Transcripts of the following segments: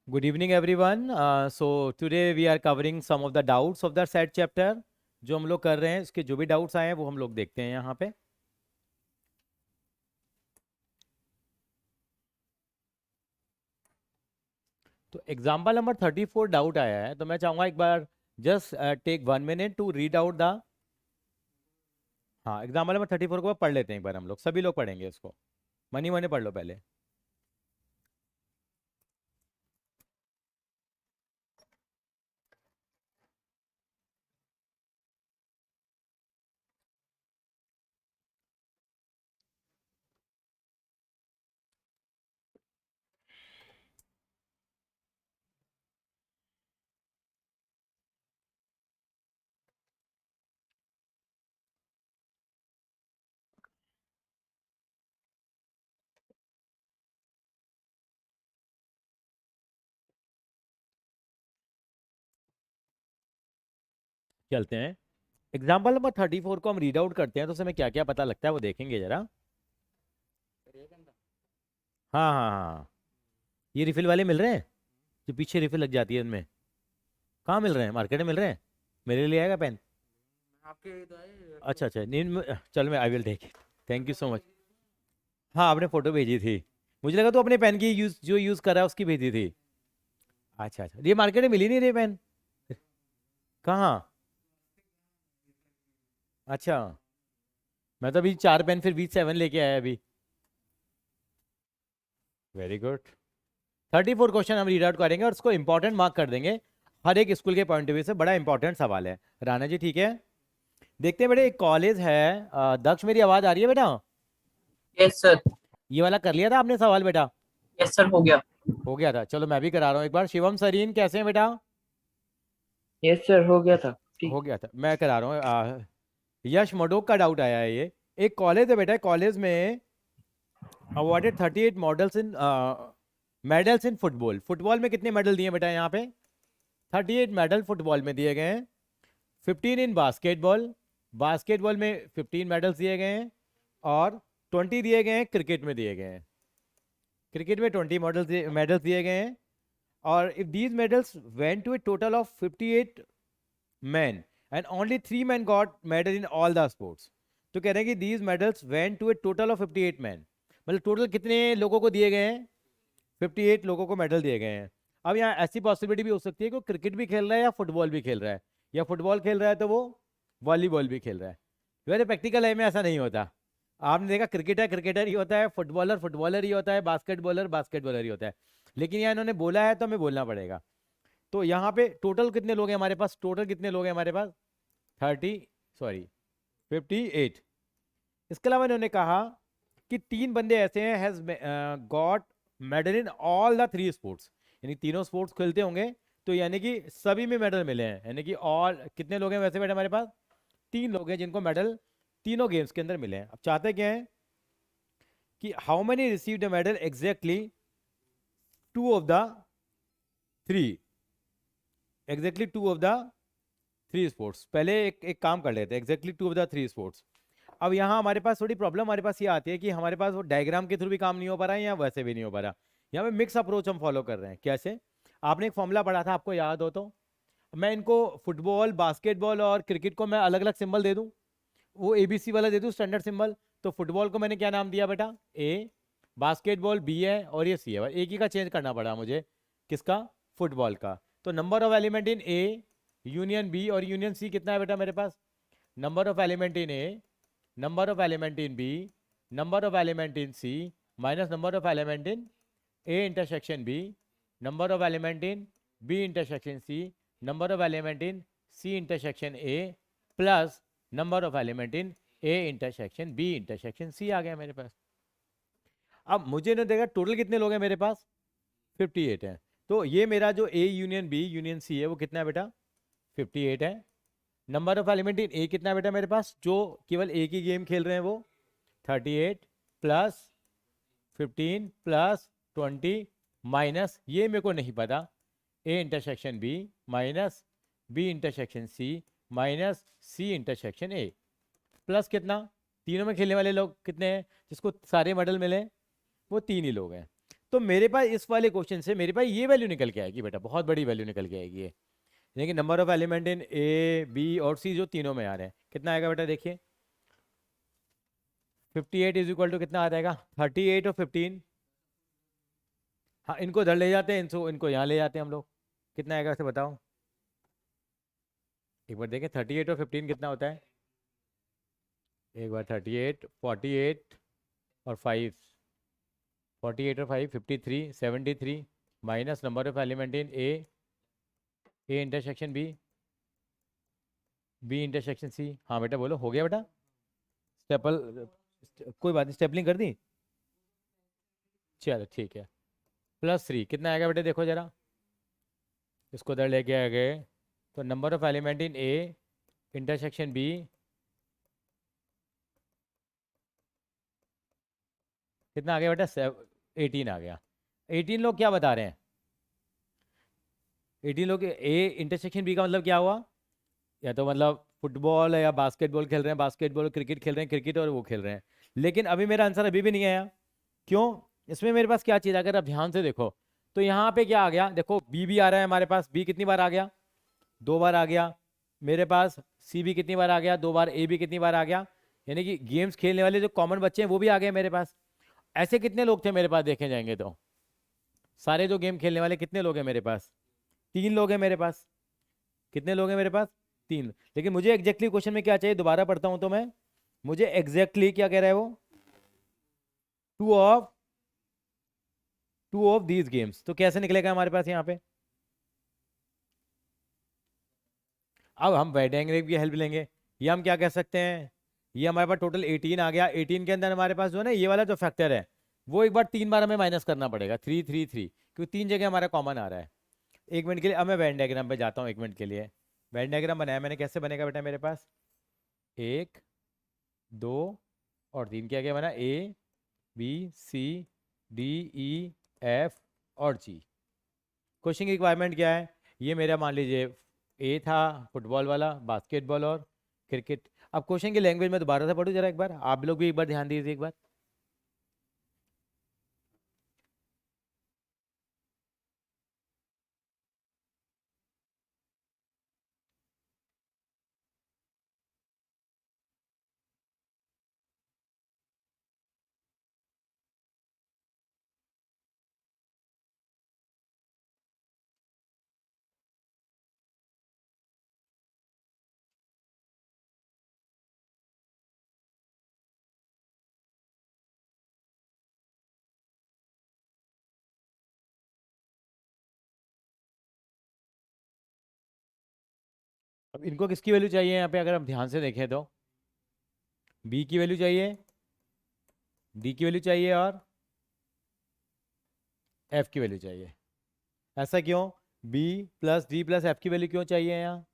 Good evening, everyone. So today we are covering some of the doubts of the set chapter. जो हम लोग कर रहे हैं उसके जो भी डाउट्स आए हैं वो हम लोग देखते हैं यहाँ पे. तो एग्जाम्पल नंबर 34 डाउट आया है, तो मैं चाहूँगा एक बार just take 1 minute to read out the. हाँ, एग्जाम्पल नंबर 34 को पढ़ लेते हैं एक बार, हम लोग सभी लोग पढ़ेंगे इसको. मनी मनी पढ़ लो पहले. चलते हैं. एग्जाम्पल नंबर 34 को हम रीड आउट करते हैं तो उसमें क्या क्या पता लगता है वो देखेंगे जरा. हाँ हाँ हाँ. ये रिफिल वाले मिल रहे हैं जो पीछे रिफिल लग जाती है उनमें. कहाँ मिल रहे हैं? मार्केट में मिल रहे हैं. मेरे लिए आएगा पेन? आपके तो है अच्छा अच्छा, नहीं चल मैं I will take it. Thank you so much. हाँ, आपने फोटो भेजी थी. मुझे लगा तो अपने पेन की यूज जो यूज़ कर रहा है उसकी भेजी थी. अच्छा अच्छा, ये मार्केट में मिली नहीं रही पेन. कहाँ? अच्छा. मैं तो अभी 4 पेन फिर V7 लेके आया अभी. Very good. 34 क्वेश्चन हम रीड आउट करेंगे और उसको इंपॉर्टेंट मार्क कर देंगे. हर एक स्कूल के पॉइंट ऑफ व्यू से बड़ा इंपॉर्टेंट सवाल है. राणा जी ठीक है. देखते हैं बेटे, एक कॉलेज है. दक्ष, मेरी आवाज़ आ रही है बेटा? Yes sir. ये वाला कर लिया था आपने सवाल बेटा? यस सर, हो गया। हो गया था. चलो मैं भी करा रहा हूँ एक बार. शिवम सरीन कैसे हैं बेटा? यस सर, हो गया था। हो ठीक। गया था, मैं करा रहा हूँ. यश मडोक का डाउट आया है ये. एक कॉलेज है बेटा, कॉलेज में awarded 38 models in medals in football. Football में कितने मेडल दिए बेटा यहाँ पे? 38 मेडल फुटबॉल में दिए गए हैं. 15 इन बास्केटबॉल. बास्केटबॉल में 15 मेडल्स दिए गए हैं. और 20 दिए गए हैं क्रिकेट में दिए गए हैं. क्रिकेट में 20 मेडल्स दिए गए हैं. और if these medals went to a total of 58 men and only 3 men got medal in all the sports. तो कह रहे हैं कि these medals went to a total of 58 men. मतलब टोटल कितने लोगों को दिए गए हैं? 58 लोगों को मेडल दिए गए हैं. अब यहाँ ऐसी पॉसिबिलिटी भी हो सकती है कि वो क्रिकेट भी खेल रहा है या फुटबॉल भी खेल रहा है. या फुटबॉल खेल रहा है तो वो वॉलीबॉल भी खेल रहा है. वैसे प्रैक्टिकल लाइफ में ऐसा नहीं होता. आपने देखा, क्रिकेटर क्रिकेटर ही होता है, फुटबॉलर फुटबॉलर ही होता है, बास्केटबॉलर बास्केटबॉलर ही होता है. लेकिन यहाँ इन्होंने बोला है तो हमें बोलना पड़ेगा. तो यहाँ पे टोटल कितने लोग हैं हमारे पास? टोटल कितने लोग हैं हमारे पास? 58. इसके अलावा इन्होंने कहा कि 3 बंदे ऐसे हैं has got medal in all the 3 sports. यानी तीनों स्पोर्ट्स खेलते होंगे, तो यानी कि सभी में मेडल मिले हैं. यानी कि ऑल कितने लोग हैं वैसे बेटा हमारे पास? 3 लोग हैं जिनको मेडल तीनों गेम्स के अंदर मिले हैं. अब चाहते क्या है कि how many received a medal exactly 2 of the 3. Exactly 2 of the 3 sports. पहले एक काम कर लेते हैं. Exactly 2 of the 3 sports. अब यहाँ हमारे पास थोड़ी प्रॉब्लम हमारे पास ये आती है कि हमारे पास वो डायग्राम के थ्रू भी काम नहीं हो पा रहा है या वैसे भी नहीं हो पा रहा. यहाँ पे मिक्स अप्रोच हम फॉलो कर रहे हैं. कैसे? आपने एक फॉर्मूला पढ़ा था, आपको याद हो तो. मैं इनको फुटबॉल बास्केटबॉल और क्रिकेट को मैं अलग अलग सिंबल दे दूँ. वो ABC वाला दे दूँ स्टैंडर्ड सिंबल. तो फुटबॉल को मैंने क्या नाम दिया बेटा? A. बास्केटबॉल B है और ये C है. एक ही का चेंज करना पड़ा मुझे. किसका? फुटबॉल का. तो number of element in A union B और यूनियन C कितना है बेटा मेरे पास? Number of element in A, number of element in B, number of element in C minus number of element in A intersection B, number of element in B intersection C, number of element in C intersection A plus number of element in A intersection B intersection C आ गया मेरे पास. अब मुझे ना देखा total कितने लोग हैं मेरे पास? 58 है. तो ये मेरा जो A union B union C है वो कितना है बेटा? 58 है. नंबर ऑफ एलिमेंट इन ए कितना है बेटा मेरे पास, जो केवल एक ही गेम खेल रहे हैं वो? 38 प्लस 15 प्लस 20 माइनस ये मेरे को नहीं पता A intersection B minus B intersection C minus C intersection A plus कितना? तीनों में खेलने वाले लोग कितने हैं जिसको सारे मेडल मिले? वो 3 ही लोग हैं. तो मेरे पास इस वाले क्वेश्चन से मेरे पास ये वैल्यू निकल के आएगी बेटा, बहुत बड़ी वैल्यू निकल के आएगी ये। यानी कि number of element in A B और सी जो तीनों में आ रहे हैं, कितना आएगा बेटा देखिए, 58 इज इक्वल टू कितना आ जाएगा, 38 और 15। हाँ इनको इधर ले जाते हैं, इनको यहाँ ले जाते हैं हम लोग, कितना आएगा वैसे बताओ एक बार देखें, 38 और 15 कितना होता है, एक बार 38 48 और 5, 48 और 5 53 73 minus number of element in A intersection B intersection C. हाँ बेटा बोलो, हो गया बेटा स्टेपल, कोई बात नहीं, स्टेपलिंग कर दी, चलो ठीक है। +3 कितना आएगा बेटा देखो जरा, इसको इधर लेके आ गए, तो number of element in A intersection B कितना आ गया बेटा, 18 आ गया। 18 लोग क्या बता रहे हैं, 18 लोग ए इंटरसेक्शन बी का मतलब क्या हुआ, या तो मतलब फुटबॉल या बास्केटबॉल खेल रहे हैं, बास्केटबॉल, क्रिकेट खेल रहे हैं, क्रिकेट और वो खेल रहे हैं। लेकिन अभी मेरा आंसर अभी भी नहीं आया, क्यों, इसमें मेरे पास क्या चीज़, अगर आप ध्यान से देखो तो यहाँ पे क्या आ गया, देखो बी भी आ रहा है हमारे पास, बी कितनी बार आ गया, 2 बार आ गया मेरे पास, सी भी कितनी बार आ गया, 2 बार, ए भी कितनी बार आ गया, यानी कि गेम्स खेलने वाले जो कॉमन बच्चे हैं वो भी आ गए मेरे पास। ऐसे कितने लोग थे मेरे पास देखे जाएंगे तो, सारे जो गेम खेलने वाले कितने लोग हैं मेरे पास, 3 लोग हैं मेरे पास, कितने लोग हैं मेरे पास, 3। लेकिन मुझे एग्जैक्टली क्वेश्चन में क्या चाहिए, दोबारा पढ़ता हूं तो मैं, मुझे एग्जैक्टली क्या कह रहा है वो, टू ऑफ दीज गेम्स, तो कैसे निकलेगा हमारे पास यहाँ पे, अब हम वेन डायग्राम की हेल्प लेंगे, ये हम क्या कह सकते हैं, ये हमारे पास टोटल 18 आ गया, 18 के अंदर हमारे पास जो है ना ये वाला जो फैक्टर है वो एक बार 3 बार हमें माइनस करना पड़ेगा, 3 3 3, क्योंकि 3 जगह हमारा कॉमन आ रहा है। एक मिनट के लिए अब मैं वेन डायग्राम पे जाता हूँ, एक मिनट के लिए। वेन डायग्राम बनाया मैंने, कैसे बनेगा बेटा मेरे पास, 1 2 और 3, क्या क्या बना, A B C D E F और जी। क्वेश्चन की रिक्वायरमेंट क्या है, ये मेरा मान लीजिए ए था फुटबॉल वाला, बास्केटबॉल और क्रिकेट। अब क्वेश्चन की लैंग्वेज में दोबारा से पढ़ूँ जरा एक बार, आप लोग भी एक बार ध्यान दीजिए एक बार। अब इनको किसकी वैल्यू चाहिए यहाँ पे, अगर हम ध्यान से देखें तो बी की वैल्यू चाहिए, डी की वैल्यू चाहिए और एफ की वैल्यू चाहिए। ऐसा क्यों, B plus D plus F की वैल्यू क्यों चाहिए यहाँ,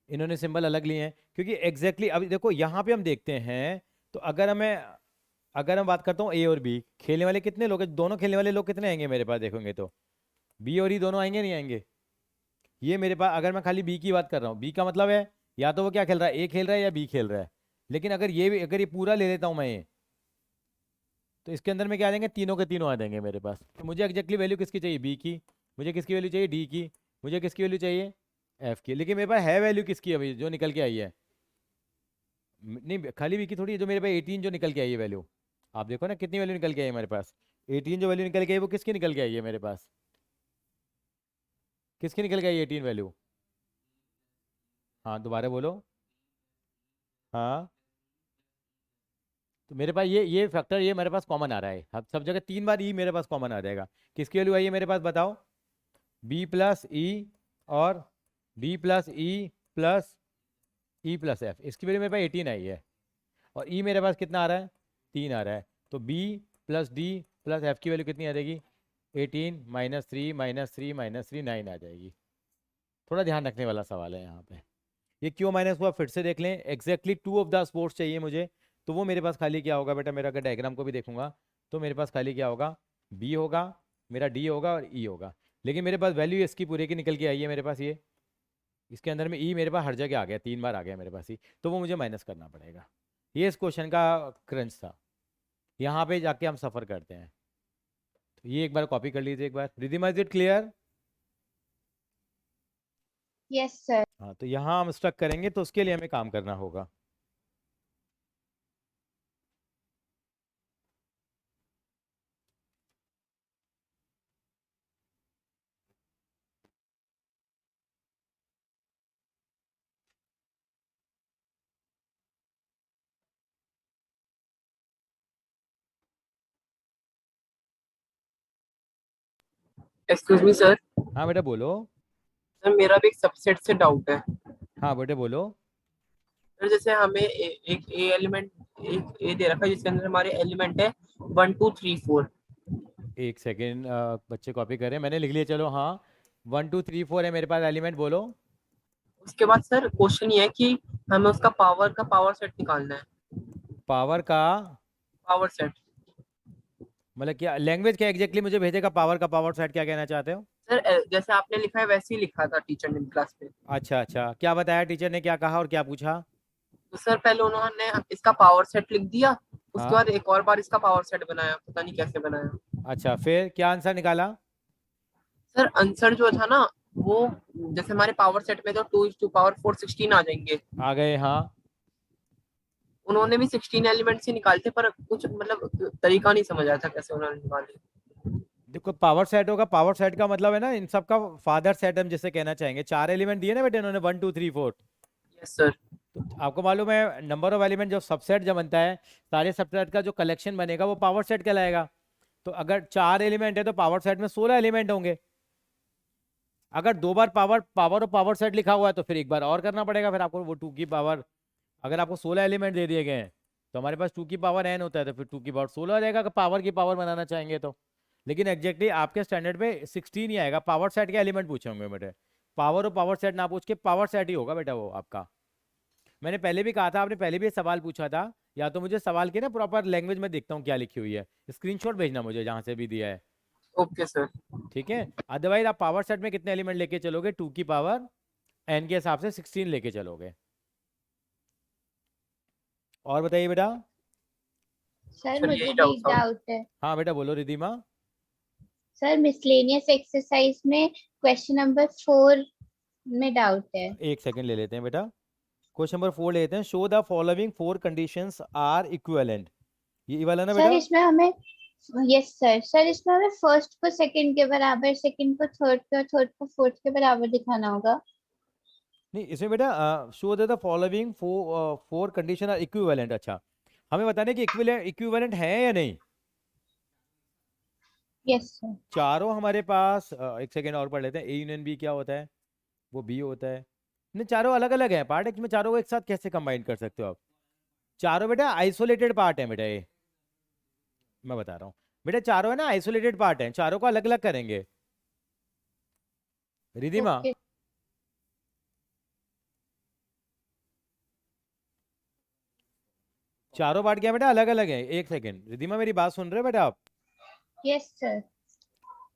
इन्होंने सिंबल अलग लिए हैं क्योंकि एग्जैक्टली अभी देखो यहाँ पे हम देखते हैं, तो अगर हम बात करता हूँ ए और बी खेलने वाले कितने लोग हैं, दोनों खेलने वाले लोग कितने आएंगे मेरे पास देखोगे तो, बी और ई दोनों आएंगे नहीं आएंगे, ये मेरे पास अगर मैं खाली बी की बात कर रहा हूँ, बी का मतलब है या तो वो क्या खेल रहा है, ए खेल रहा है या बी खेल रहा है। लेकिन अगर ये पूरा ले लेता हूँ मैं ये, तो इसके अंदर में क्या आ जाएंगे, तीनों के तीनों आ जाएंगे मेरे पास। तो मुझे एग्जैक्टली वैल्यू किसकी चाहिए, बी की, मुझे किसकी वैल्यू चाहिए, डी की, मुझे किसकी वैल्यू चाहिए, एफ की। लेकिन मेरे पास है वैल्यू किसकी अभी जो निकल के आई है, नहीं खाली बी की थोड़ी है, जो मेरे पास 18 जो निकल के आई है वैल्यू, आप देखो ना कितनी वैल्यू निकल के आई है मेरे पास, 18 जो वैल्यू निकल के आई वो किसकी निकल के आई है मेरे पास, किसकी निकल के आई 18 वैल्यू, हाँ दोबारा बोलो, हाँ तो मेरे पास ये फैक्टर ये मेरे पास कॉमन आ रहा है, सब जगह 3 बार ई मेरे पास कॉमन आ जाएगा। किसकी वैल्यू आई है मेरे पास बताओ, बी प्लस ई और D plus E plus E plus F, इसकी वैल्यू मेरे पास 18 आई है, और ई मेरे पास कितना आ रहा है, 3 आ रहा है, तो B plus D plus F की वैल्यू कितनी आ जाएगी, 18 -3 9 आ जाएगी। थोड़ा ध्यान रखने वाला सवाल है यहाँ पे, ये क्यों माइनस हुआ फिर से देख लें, एग्जैक्टली 2 ऑफ द स्पोर्ट्स चाहिए मुझे, तो वो मेरे पास खाली क्या होगा बेटा, मेरा अगर डायग्राम को भी देखूंगा तो मेरे पास खाली क्या होगा, बी होगा, मेरा डी होगा और ई होगा। लेकिन मेरे पास वैल्यू इसकी पूरे की निकल के आई है मेरे पास, ये इसके अंदर में ई मेरे पास हर जगह आ गया, 3 बार आ गया मेरे पास ही, तो वो मुझे माइनस करना पड़ेगा। ये इस क्वेश्चन का क्रंच था, यहाँ पे जाके हम सफ़र करते हैं। तो ये एक बार कॉपी कर लीजिए एक बार। Ridhima, is it clear? Yes sir. हाँ, तो यहाँ हम स्ट्रक करेंगे तो उसके लिए हमें काम करना होगा। Excuse me sir. हाँ बेटा बोलो। सर मेरा भी एक सबसेट से डाउट है। हाँ बेटे बोलो। सर जैसे हमें एक ए एलिमेंट, एक ए दे रखा है जिसके अंदर हमारे एलिमेंट है 1 2 3 4। एक सेकेंड, बच्चे कॉपी करें, मैंने लिख लिया, चलो हाँ। 1 2 3 4 है मेरे पास एलिमेंट, बोलो। उसके बाद सर क्वेश्चन ये है कि हमें उसका पावर सेट निकालना है। पावर का पावर सेट। मतलब क्या लैंग्वेज, क्या एग्जैक्टली मुझे भेजेगा? पावर का पावर सेट क्या कहना चाहते हो? सर जैसे आपने लिखा है वैसे ही लिखा था टीचर ने क्लास में। अच्छा अच्छा, क्या बताया टीचर ने, क्या कहा और क्या पूछा? तो सर पहले उन्होंने इसका पावर सेट लिख दिया, उसके हाँ। बाद एक और बार इसका पावर सेट बनाया, पता नहीं कैसे बनाया। अच्छा, फिर क्या आंसर निकाला? सर आंसर जो था ना, वो जैसे हमारे पावर सेट में तो 2 to power 4 16 आ जाएंगे। आ गए, हाँ। उन्होंने भी 16 एलिमेंट से निकालते, पर कुछ मतलब तरीका नहीं समझ आया था कैसे उन्होंने निकाले। देखो, पावर सेट होगा, पावर सेट का मतलब है ना इन सब का फादर सेट हम जिसे कहना चाहेंगे। 4 एलिमेंट दिए ना बेटे इन्होंने, 1 2 3 4। Yes sir. तो आपको मालूम है नंबर ऑफ एलिमेंट जो सबसेट जब बनता है, सारे सबसेट का जो कलेक्शन बनेगा वो पावर सेट कहलाएगा। तो अगर 4 एलिमेंट है तो पावर सेट में 16 एलिमेंट होंगे। अगर 2 बार पावर पावर और पावर सेट लिखा हुआ है तो फिर एक बार और करना पड़ेगा फिर आपको, वो 2 की पावर। अगर आपको 16 एलिमेंट दे दिए गए हैं तो हमारे पास 2 की पावर n होता है, तो फिर 2 की पावर 16 आ जाएगा, अगर पावर की पावर बनाना चाहेंगे तो। लेकिन एग्जैक्टली आपके स्टैंडर्ड पे 16 ही आएगा। पावर सेट के एलिमेंट पूछे होंगे बेटे, पावर और पावर सेट ना पूछ के पावर सेट ही होगा बेटा वो आपका। मैंने पहले भी कहा था, आपने पहले भी ये सवाल पूछा था। या तो मुझे सवाल की ना प्रॉपर लैंग्वेज में देखता हूँ क्या लिखी हुई है, स्क्रीनशॉट भेजना मुझे जहाँ से भी दिया है। Okay sir. ठीक है। अदरवाइज आप पावर सेट में कितने एलिमेंट लेके चलोगे? 2 की पावर n के हिसाब से 16 लेके चलोगे। और बताइए बेटा। सर सर मुझे यही भी डाउट एक था। डाउट है। हाँ बेटा बोलो रिधिमा। सर मिसलेनियस एक्सरसाइज में क्वेश्चन नंबर 4 में डाउट है। एक सेकंड ले लेते हैं बेटा। क्वेश्चन नंबर 4 लेते हैं। Show the following 4 conditions are equivalent. ये वाला ना सर बेटा? इसमें हमें, यस सर, सर इसमें हमें फर्स्ट को सेकंड के बराबर, सेकंड को थर्ड के और थर्ड को फोर्थ के बराबर दिखाना होगा। नहीं, इसमें बेटा show the following 4 condition are equivalent. अच्छा, हमें बताना है कि इक्विवेलेंट है या नहीं। Yes sir. चारों हमारे पास एक सेकेंड और पढ़ लेते हैं। ए यूनियन बी क्या होता है? वो बी होता है। नहीं, चारों अलग अलग हैं पार्ट, इसमें चारों को एक साथ कैसे कंबाइन कर सकते हो आप? चारों बेटा आइसोलेटेड पार्ट है बेटा ये, मैं बता रहा हूँ। बेटा चारों है ना आइसोलेटेड पार्ट है, चारों को अलग अलग करेंगे। रिधिमा, ओके। चारों पार्ट क्या बेटा अलग अलग है। एक सेकेंड रिधिमा, मेरी बात सुन रहे हो बेटा आप? Yes sir.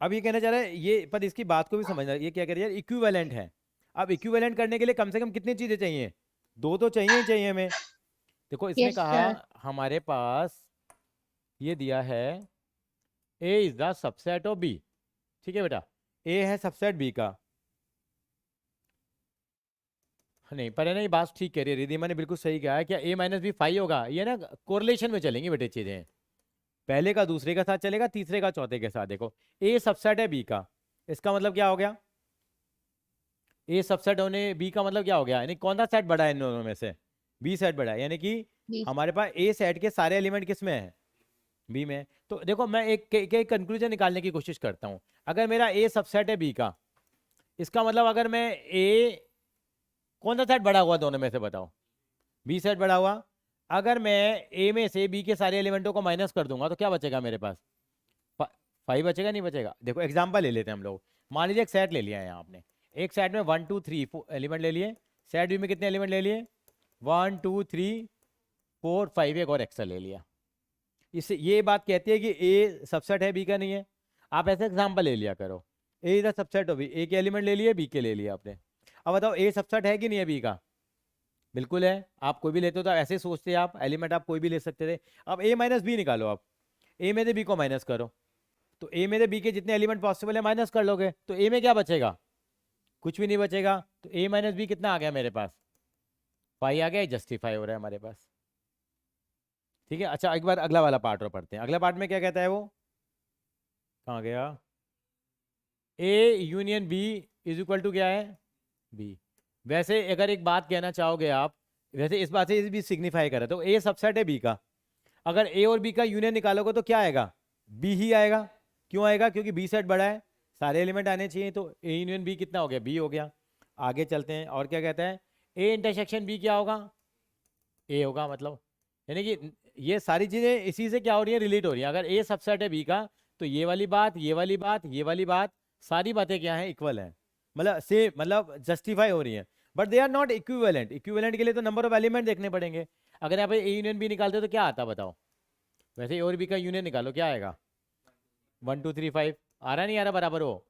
अब ये कहना चाह रहा है ये, पर इसकी बात को भी समझना, ये क्या कह रही है, इक्विवेलेंट है। अब इक्विवेलेंट करने के लिए कम से कम कितनी चीजें चाहिए? दो तो चाहिए ही चाहिए हमें। देखो इसने यस कहा सर। हमारे पास ये दिया है A is the subset of B. ठीक है बेटा, ए है सबसेट बी का। नहीं, पर है ना, ये बात ठीक कह रही है रिधिमा ने, बिल्कुल सही कहा है। क्या ए माइनस बी 5 होगा? ये ना कोरिलेशन में चलेंगी बेटे चीजें, पहले का दूसरे के साथ चलेगा, तीसरे का चौथे के साथ। देखो ए सबसेट है बी का, इसका मतलब क्या हो गया? ए सबसेट होने बी का मतलब क्या हो गया? यानी कौन सा सेट बड़ा है इन दोनों में से? बी सेट बड़ा है, यानी कि प्लीज। हमारे पास ए सेट के सारे एलिमेंट किस में है? बी में। तो देखो मैं एक कंक्लूजन निकालने की कोशिश करता हूं। अगर मेरा ए सबसेट है बी का, इसका मतलब अगर मैं ए, कौन सा सेट बड़ा हुआ दोनों में से बताओ? बी सेट बड़ा हुआ। अगर मैं ए में से बी के सारे एलिमेंटों को माइनस कर दूंगा तो क्या बचेगा मेरे पास? 5 बचेगा, नहीं बचेगा? देखो एग्जांपल ले लेते हैं हम लोग। मान लीजिए एक सेट ले लिया है यहाँ आपने, एक सेट में 1 2 3 4 एलिमेंट ले लिए। सेट बी में कितने एलिमेंट ले लिए? 1 2 3 4 5, एक और एक्स्ट्रा ले लिया। इससे ये बात कहती है कि ए सबसेट है बी का नहीं है। आप ऐसे एग्जांपल ले लिया करो। A is the subset of B, A के एलिमेंट ले लिए, बी के ले लिए आपने। अब बताओ ए सबसेट है कि नहीं है बी का? बिल्कुल है। आप कोई भी लेते हो तो ऐसे सोचते आप, एलिमेंट आप कोई भी ले सकते थे। अब ए माइनस बी निकालो आप, ए में से बी को माइनस करो। तो ए में से बी के जितने एलिमेंट पॉसिबल है माइनस कर लोगे, तो ए में क्या बचेगा, कुछ भी नहीं बचेगा। तो ए माइनस बी कितना आ गया मेरे पास, 5 आ गया, जस्टिफाई हो रहा है हमारे पास। ठीक है, अच्छा एक बार अगला वाला पार्ट और पढ़ते हैं। अगला पार्ट में क्या कहता है वो, कहाँ गया, A union B is equal to क्या है, बी। वैसे अगर एक बात कहना चाहोगे आप, वैसे इस बात से भी सिग्निफाई करे तो ए सबसेट है बी का, अगर ए और बी का यूनियन निकालोगे तो क्या आएगा, बी ही आएगा। क्यों आएगा, क्योंकि बी सेट बड़ा है, सारे एलिमेंट आने चाहिए, तो ए यूनियन बी कितना हो गया, बी हो गया। आगे चलते हैं, और क्या कहता है, ए इंटरसेक्शन बी क्या होगा, ए होगा। मतलब यानी कि ये सारी चीजें इसी से क्या हो रही है, रिलेट हो रही है। अगर ए सबसेट है बी का, तो ये वाली बात, ये वाली बात, ये वाली बात, सारी बातें क्या है, इक्वल है, मतलब से मतलब जस्टिफाई हो रही है। But they are not equivalent. Equivalent के लिए तो नंबर ऑफ एलिमेंट देखने पड़ेंगे। अगर यहाँ पे ए यूनियन बी निकालते हो तो क्या आता बताओ, वैसे ए और बी का यूनियन निकालो, क्या आएगा, 1 2 3 5 आ रहा नहीं आ रहा बराबर, हो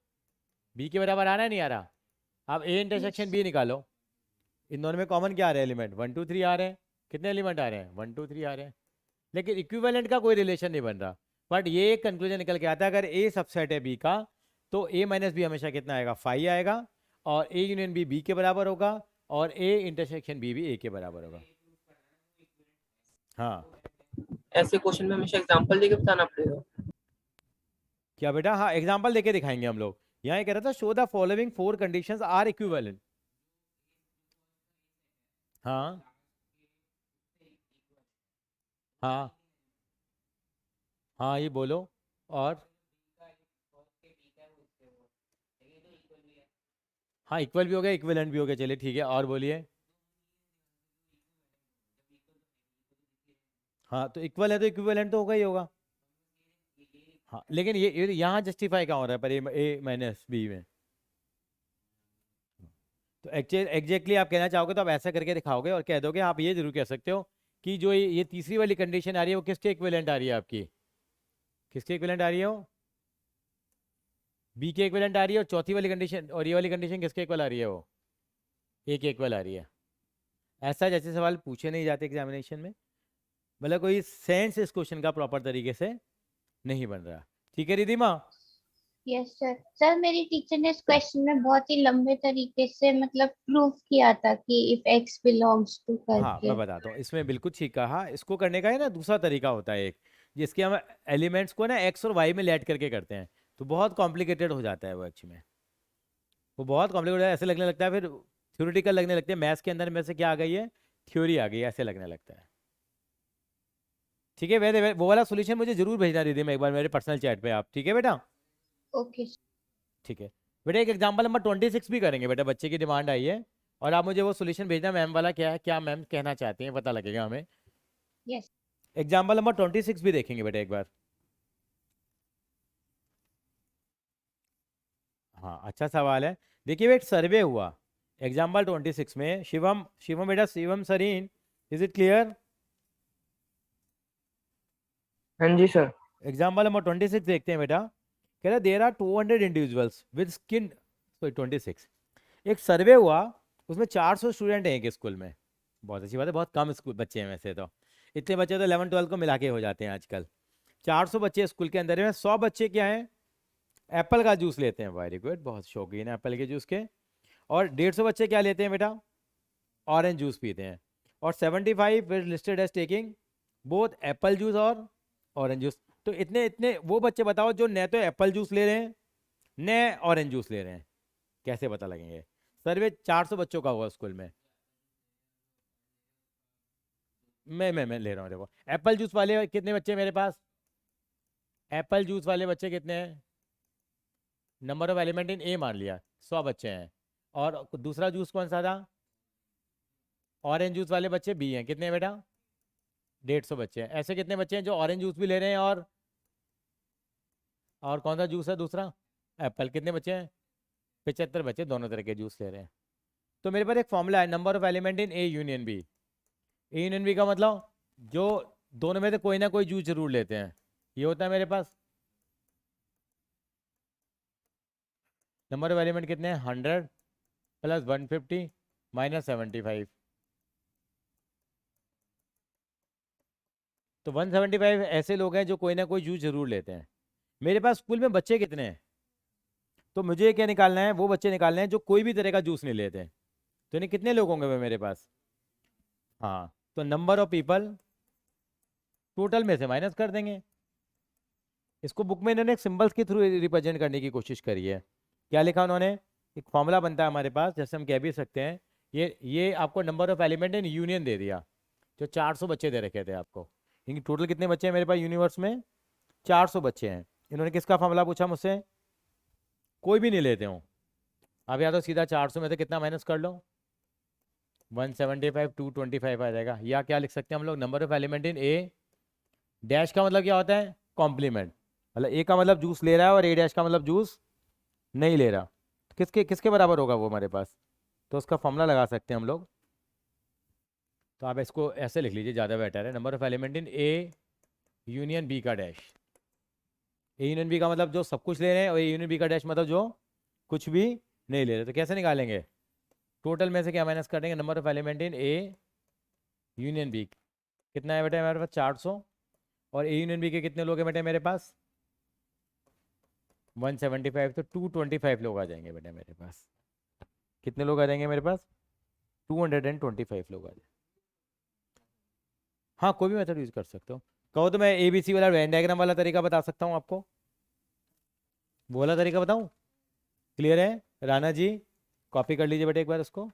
बी के बराबर आ रहा नहीं आ रहा। अब ए इंटरसेक्शन बी निकालो, इन दोनों में कॉमन क्या आ रहा है, एलिमेंट 1 2 3 आ रहे हैं। कितने एलिमेंट आ रहे हैं, 1 2 3 आ रहे हैं, लेकिन इक्विवेलेंट का कोई रिलेशन नहीं बन रहा। बट ये एक कंक्लूजन निकल के आता है, अगर ए सबसेट है बी का, तो ए माइनस बी हमेशा कितना आएगा, 5 आएगा, और ए यूनियन बी बी के बराबर होगा, और ए इंटरसेक्शन बी भी ए के बराबर होगा। हाँ ऐसे क्वेश्चन में हमेशा एग्जांपल देके बताना पड़ेगा। क्या बेटा, हाँ एग्जाम्पल देके दिखाएंगे हम लोग। यहाँ ये कह रहा था, show the following 4 conditions are equivalent. हाँ हाँ हाँ, ये बोलो। और हाँ, इक्वल भी हो गया, इक्विवेलेंट भी हो गया, चलिए ठीक है, और बोलिए। हाँ, तो इक्वल है तो इक्विवेलेंट तो होगा ही होगा। हाँ, लेकिन ये यहाँ जस्टिफाई कहाँ हो रहा है पर ए माइनस बी में, तो एग्जैक्टली आप कहना चाहोगे तो आप ऐसा करके दिखाओगे और कह दोगे, आप ये जरूर कह सकते हो कि जो ये तीसरी वाली कंडीशन आ रही है वो किसके इक्विवेलेंट आ रही है आपकी, किसके इक्विवेलेंट आ रही है वो, बी के इक्विवेलेंट आ रही है, और चौथी वाली कंडीशन और ये वाली कंडीशन किसके इक्वल आ रही है, वो ए के इक्वल आ रही है। ऐसा जैसे सवाल पूछे नहीं जाते एग्जामिनेशन में, मतलब कोई सेंस इस क्वेश्चन का प्रॉपर तरीके से नहीं बन रहा। ठीक है रिधिमा, यस सर। सर मेरी टीचर ने इस क्वेश्चन में बहुत ही लंबे तरीके से मतलब प्रूफ किया था कि इफ एक्स बिलोंग्स टू हाँ मैं करके। बताता हूँ, इसमें बिल्कुल ठीक कहा। इसको करने का है ना दूसरा तरीका होता है एक, जिसके हम एलिमेंट्स को ना एक्स और वाई में लेट करके करते हैं, तो बहुत कॉम्प्लिकेटेड हो जाता है वो एक्चुअली में, वो बहुत कॉम्प्लिकेटेड ऐसे लगने लगता है, फिर थ्योरेटिकल लगने लगते हैं, मैथ्स के अंदर में से क्या आ गई है, थ्योरी आ गई है, ऐसे लगने लगता है। ठीक है, वो वाला सोल्यूशन मुझे जरूर भेजना दीदी मैं एक बार मेरे पर्सनल चैट पे आप, ठीक है बेटा। ओके। ठीक है बेटा, एक एग्जाम्पल नंबर 26 भी करेंगे बेटा, बच्चे की डिमांड आई है, और आप मुझे वो सोल्यूशन भेजना मैम वाला क्या है, क्या मैम कहना चाहती हैं, पता लगेगा हमें। यस। एग्जाम्पल नंबर 26 भी देखेंगे बेटा एक बार। हाँ अच्छा सवाल है, देखिए एक सर्वे हुआ एग्जाम्पल 26 में, शिवम शिवम बेटा, Shivam Sareen, is it clear. हाँ जी सर। एग्जाम्पल नंबर 26 देखते हैं बेटा, कह रहा there are 200 individuals with skin, sorry 26, एक सर्वे हुआ, उसमें 400 स्टूडेंट हैं एक स्कूल में। बहुत अच्छी बात है, बहुत कम स्कूल बच्चे हैं वैसे तो, इतने बच्चे तो 11 12 को मिला के हो जाते हैं आजकल। 400 बच्चे स्कूल के अंदर में, 100 बच्चे क्या हैं, एप्पल का जूस लेते हैं, वेरी गुड, बहुत शौकीन है एप्पल के जूस के। और 150 बच्चे क्या लेते हैं बेटा, ऑरेंज जूस पीते हैं। और 75 फिर listed as taking both apple juice और ऑरेंज जूस। तो इतने इतने वो बच्चे बताओ जो न तो एप्पल जूस ले रहे हैं न ऑरेंज जूस ले रहे हैं, कैसे पता लगेंगे। सर्वे 400 बच्चों का हुआ स्कूल में, मैं ले रहा हूँ, देखो एप्पल जूस वाले कितने बच्चे मेरे पास, एप्पल जूस वाले बच्चे कितने हैं, नंबर ऑफ एलिमेंट इन ए मान लिया 100 बच्चे हैं, और दूसरा जूस कौन सा था, ऑरेंज जूस वाले बच्चे बी हैं, कितने हैं बेटा, 150 बच्चे हैं। ऐसे कितने बच्चे हैं जो ऑरेंज जूस भी ले रहे हैं, और कौन सा जूस है दूसरा, एप्पल, कितने बच्चे हैं, 75 बच्चे दोनों तरह के जूस ले रहे हैं। तो मेरे पास एक फॉर्मूला है, number of element in A union B. A union B का मतलब जो दोनों में से कोई ना कोई जूस जरूर लेते हैं, ये होता है मेरे पास। नंबर ऑफ एलिमेंट कितने हैं, 100 प्लस 150 माइनस 75, तो 175 ऐसे लोग हैं जो कोई ना कोई जूस जरूर लेते हैं। मेरे पास स्कूल में बच्चे कितने हैं, तो मुझे क्या निकालना है, वो बच्चे निकालने हैं जो कोई भी तरह का जूस नहीं लेते। तो यानी कितने लोग होंगे वे मेरे पास, हाँ, तो नंबर ऑफ पीपल टोटल में से माइनस कर देंगे। इसको बुक में इन्होंने एक सिंबल्स के थ्रू रिप्रेजेंट करने की कोशिश करी है। क्या लिखा उन्होंने, एक फॉर्मूला बनता है हमारे पास, जैसे हम कह भी सकते हैं, ये आपको number of element in union दे दिया, जो 400 बच्चे दे रखे थे आपको। इनकी टोटल कितने बच्चे हैं मेरे पास यूनिवर्स में, 400 बच्चे हैं। इन्होंने किसका फॉर्मूला पूछा मुझसे, कोई भी नहीं लेते हो। अब या तो सीधा 400 में से कितना माइनस कर लो, 175 225 आ जाएगा। या क्या लिख सकते हैं हम लोग, number of element in A dash का मतलब क्या होता है, कॉम्प्लीमेंट, मतलब ए का मतलब जूस ले रहा है और ए डैश का मतलब जूस नहीं ले रहा। किसके किसके बराबर होगा वो हमारे पास, तो उसका फॉर्मूला लगा सकते हैं हम लोग। तो आप इसको ऐसे लिख लीजिए, ज़्यादा बेटर है। Number of element in A union B का डैश, ए यूनियन बी का मतलब जो सब कुछ ले रहे हैं, और ए यूनियन बी का डैश मतलब जो कुछ भी नहीं ले रहे। तो कैसे निकालेंगे, टोटल में से क्या माइनस कर देंगे, number of element in A union B कितना है बेटा हमारे पास 400, और ए यूनियन बी के कितने लोग हैं बेटे मेरे पास 175, तो 225 लोग आ जाएंगे बेटा मेरे पास। कितने लोग आ जाएंगे मेरे पास, 225 लोग आ जाएंगे। हाँ कोई भी मेथड यूज कर सकते हो, कहो तो मैं ABC वाला वेन डायग्राम वाला तरीका बता सकता हूँ आपको, वो वाला तरीका बताऊँ, क्लियर है राणा जी, कॉपी कर लीजिए बेटे एक बार उसको।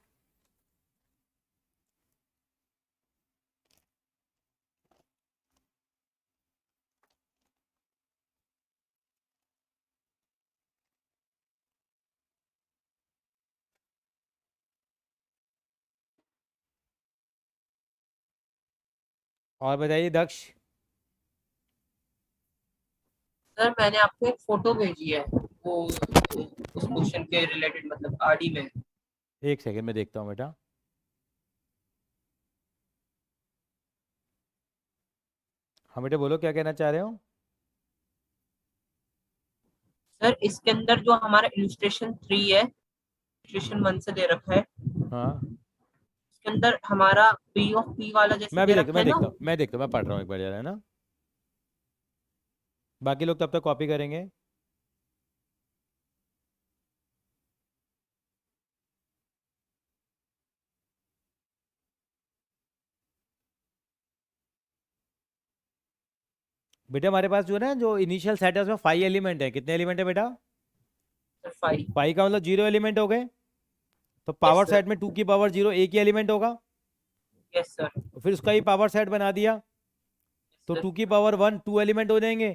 और बताइए दक्ष, सर मैंने आपको एक फोटो भेजी है, वो उस क्वेश्चन के रिलेटेड, मतलब आरडी में। एक सेकंड में देखता हूँ बेटा। हाँ बेटे बोलो क्या कहना चाह रहे हो। सर इसके अंदर जो हमारा इलस्ट्रेशन 3 है, इलस्ट्रेशन 1 से दे रखा है, हाँ इसके अंदर हमारा पी ऑफ पी वाला जैसे मैं अभी दे देखता रखा है ना। मैं देखता हूँ, मैं पढ़ रहा हूँ एक बार जरा, है ना, बाकी लोग तब तक कॉपी करेंगे। बेटा हमारे पास जो है ना, जो इनिशियल सेट है उसमें 5 एलिमेंट है, कितने एलिमेंट है बेटा, सर 5। 5 का मतलब 0 एलिमेंट हो गए। तो यस पावर सर। सेट में 2 की पावर 0 एक ही एलिमेंट होगा, यस सर। तो फिर उसका ही पावर सेट बना दिया, तो सर 2 की पावर 1 2 एलिमेंट हो जाएंगे।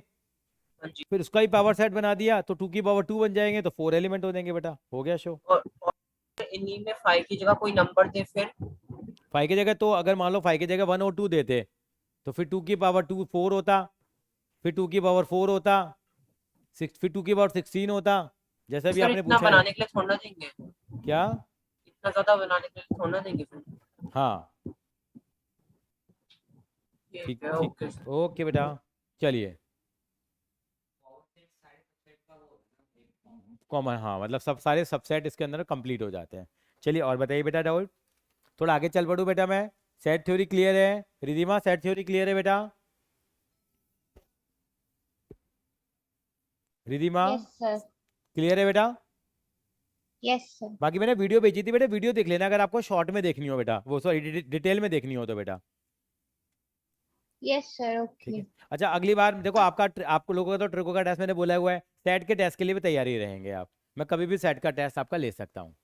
हाँ जी। फिर उसका ही पावर सेट बना दिया, तो 2 की पावर 2 बन जाएंगे, तो 4 एलिमेंट हो जाएंगे बेटा, हो गया शो। और इन्हीं में 5 की जगह कोई नंबर दे फिर। 5 की जगह, तो अगर मान लो 5 की जगह 1 और 2 देते, तो फिर 2 की पावर 2 4 होता, फिर 2 की पावर 4 होता, फिर 2 की पावर 16 होता, जैसा भी सर आपने इतना पूछा है। बनाने के लिए छोड़ना देंगे, क्या, इतना ज्यादा बनाने के लिए छोड़ना देंगे फिर। हाँ ठीक ठीक है, ठीक, ओके सर। ओके बेटा, चलिए। कॉमन, हाँ मतलब सब सारे सबसेट इसके अंदर कंप्लीट हो जाते हैं। चलिए और बताइए बेटा डाउट, थोड़ा आगे चल पड़ूँ बेटा मैं। सेट थ्योरी क्लियर है रिधिमा, सेट थ्योरी क्लियर है बेटा, रिधिमा यस सर। क्लियर है बेटा। Yes sir. बाकी मैंने वीडियो भेजी थी बेटा, वीडियो देख लेना अगर आपको शॉर्ट में देखनी हो बेटा, वो सॉरी डिटेल में देखनी हो तो बेटा। Yes sir. ठीक ओके। है, अच्छा अगली बार देखो आपका आपको लोगों का तो ट्रिको का टेस्ट मैंने बोला हुआ है, सेट के टेस्ट के लिए भी तैयारी रहेंगे आप। मैं कभी भी सेट का टेस्ट आपका ले सकता हूँ,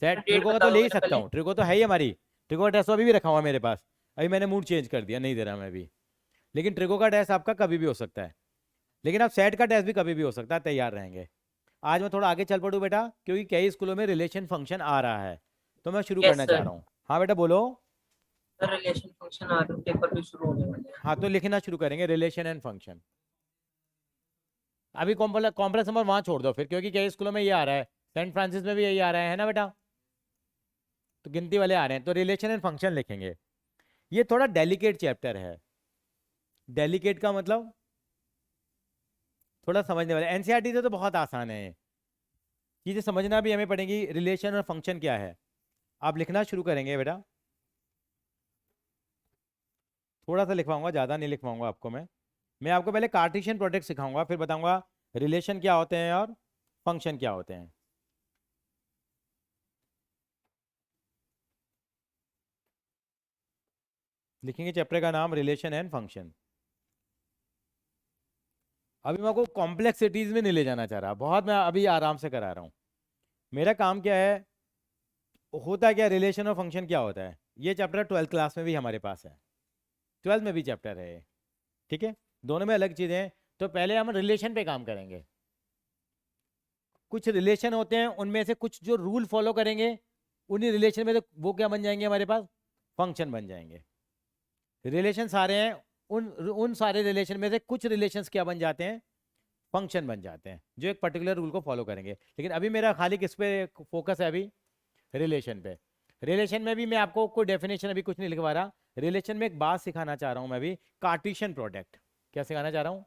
सेट डेट ट्रिको का बता तो दो ले ही मेरा सकता पहले। हूँ, ट्रिको तो है ही हमारी, ट्रिको का टेस्ट तो अभी भी रखा हुआ है मेरे पास, अभी मैंने मूड चेंज कर दिया, नहीं दे रहा मैं अभी। लेकिन ट्रिको का टेस्ट आपका कभी भी हो सकता है, लेकिन आप सेट का टेस्ट भी कभी भी हो सकता है, तैयार रहेंगे। आज मैं थोड़ा आगे चल पड़ूँ बेटा, क्योंकि कई स्कूलों में रिलेशन फंक्शन आ रहा है, तो मैं शुरू यस करना चाह सर। रहा हूँ। हाँ बेटा बोलो। सर रिलेशन फंक्शन आ रहा है, पेपर भी शुरू होने वाले हैं। हाँ तो लिखना शुरू करेंगे रिलेशन एंड फंक्शन। अभी कॉम्प्लेक्स नंबर वहाँ छोड़ दो फिर, क्योंकि कई स्कूलों में ये आ रहा है, सेंट फ्रांसिस में भी यही आ रहा है ना बेटा, तो गिनती वाले आ रहे हैं, तो रिलेशन एंड फंक्शन लिखेंगे। ये थोड़ा डेलिकेट चैप्टर है, डेलिकेट का मतलब थोड़ा समझने वाला, एनसीईआरटी से तो बहुत आसान है, चीज़ें समझना भी हमें पड़ेगी, रिलेशन और फंक्शन क्या है। आप लिखना शुरू करेंगे बेटा, थोड़ा सा लिखवाऊंगा, ज़्यादा नहीं लिखवाऊंगा आपको मैं, मैं आपको पहले कार्टेशियन प्रोडक्ट सिखाऊंगा, फिर बताऊंगा रिलेशन क्या होते हैं और फंक्शन क्या होते हैं। लिखेंगे चैप्टर का नाम रिलेशन एंड फंक्शन। अभी मैं आपको कॉम्प्लेक्सिटीज में नहीं ले जाना चाह रहा, बहुत मैं अभी आराम से करा रहा हूँ। मेरा काम क्या है, होता क्या रिलेशन और फंक्शन क्या होता है, ये चैप्टर 12th क्लास में भी हमारे पास है, 12th में भी चैप्टर है ये, ठीक है, दोनों में अलग चीज़ें हैं। तो पहले हम रिलेशन पे काम करेंगे। कुछ रिलेशन होते हैं, उनमें से कुछ जो रूल फॉलो करेंगे, उन्हीं रिलेशन में से वो क्या बन जाएंगे हमारे पास, फंक्शन बन जाएंगे। रिलेशन सारे हैं, उन सारे रिलेशन में से कुछ रिलेशंस क्या बन जाते हैं, फंक्शन बन जाते हैं, जो एक पर्टिकुलर रूल को फॉलो करेंगे। लेकिन अभी मेरा खाली किस पे फोकस है, अभी रिलेशन पे। रिलेशन में भी मैं आपको कोई डेफिनेशन अभी कुछ नहीं लिखवा रहा, रिलेशन में एक बात सिखाना चाह रहा हूं मैं अभी, कार्टेशियन प्रोडक्ट। क्या सिखाना चाह रहा हूं,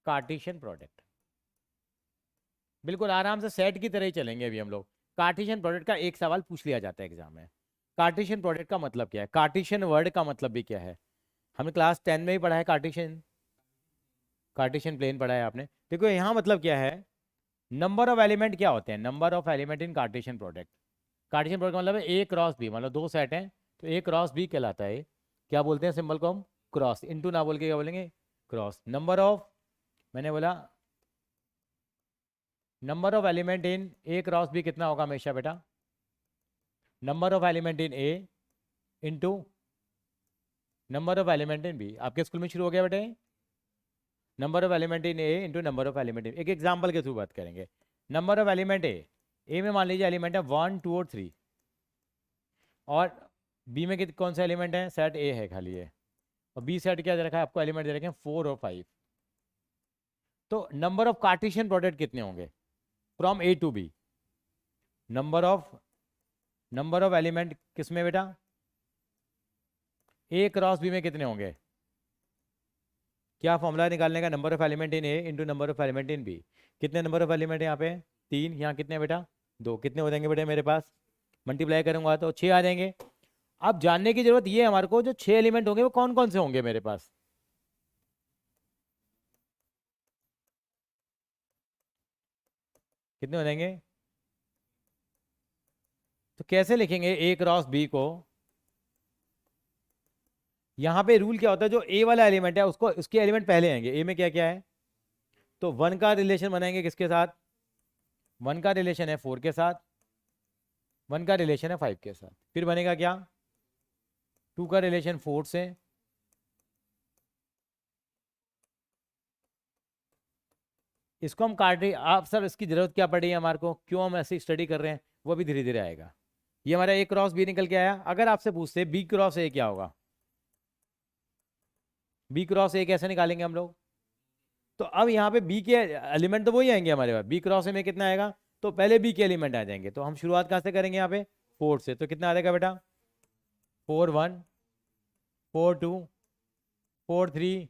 कार्टेशियन प्रोडक्ट। बिल्कुल आराम से सेट की तरह ही चलेंगे अभी हम लोग। कार्टेशियन प्रोडक्ट का एक सवाल पूछ लिया जाता है एग्जाम में, कार्टेशियन प्रोडक्ट का मतलब क्या है, कार्टेशियन वर्ड का मतलब भी क्या है। हमने क्लास 10 में ही पढ़ा है कार्टेशियन, कार्टेशियन प्लेन पढ़ा है आपने। देखो यहाँ मतलब क्या है, नंबर ऑफ एलिमेंट क्या होते हैं, number of element in Cartesian product. Cartesian product का मतलब है ए क्रॉस बी, मतलब दो सेट हैं तो ए क्रॉस बी कहलाता है। क्या बोलते हैं सिंबल को हम, क्रॉस। इनटू ना बोल के क्या बोलेंगे, क्रॉस। नंबर ऑफ, मैंने बोला number of element in A cross B कितना होगा हमेशा बेटा, number of element in A into number of element in B. आपके स्कूल में शुरू हो गया बेटे, number of element in A into number of element in. एक एग्जाम्पल के थ्रू बात करेंगे। नंबर ऑफ एलिमेंट ए में मान लीजिए एलिमेंट है 1 2 और 3, और बी में कौन सा एलिमेंट है, सेट ए है खाली है, और बी सेट क्या दे रखा है आपको, एलिमेंट दे रखे हैं 4 और 5। तो नंबर ऑफ कार्टेशियन प्रोडक्ट कितने होंगे from A to B, number of element किसमें बेटा, ए क्रॉस बी में कितने होंगे। क्या फॉर्मूला निकालने का, number of element in A into number of element in B. कितने नंबर ऑफ एलिमेंट है यहाँ पे, 3, यहाँ कितने बेटा 2, कितने हो जाएंगे बेटे मेरे पास, मल्टीप्लाई करूंगा तो 6 आ जाएंगे। अब जानने की जरूरत ये है हमारे को, जो 6 एलिमेंट होंगे वो कौन कौन से होंगे मेरे पास। कितने हो जाएंगे, तो कैसे लिखेंगे ए क्रॉस बी को। यहाँ पे रूल क्या होता है, जो ए वाला एलिमेंट है उसको, उसके एलिमेंट पहले आएंगे। ए में क्या क्या है, तो 1 का रिलेशन बनाएंगे किसके साथ, 1 का रिलेशन है 4 के साथ, 1 का रिलेशन है 5 के साथ। फिर बनेगा क्या, 2 का रिलेशन 4 से, इसको हम काट रहे। आप सर इसकी जरूरत क्या पड़ी है हमारे को, क्यों हम ऐसी स्टडी कर रहे हैं, वो भी धीरे धीरे आएगा। ये हमारा ए क्रॉस बी निकल के आया। अगर आपसे पूछते बी क्रॉस ए क्या होगा, बी क्रॉस ए कैसे निकालेंगे हम लोग। तो अब यहाँ पे बी के एलिमेंट तो वही आएंगे हमारे पास, बी क्रॉस ए में कितना आएगा, तो पहले बी के एलिमेंट आ जाएंगे। तो हम शुरुआत कहाँ से करेंगे, यहाँ पे 4 से। तो कितना आ जाएगा बेटा, 4 1 4 2 4 3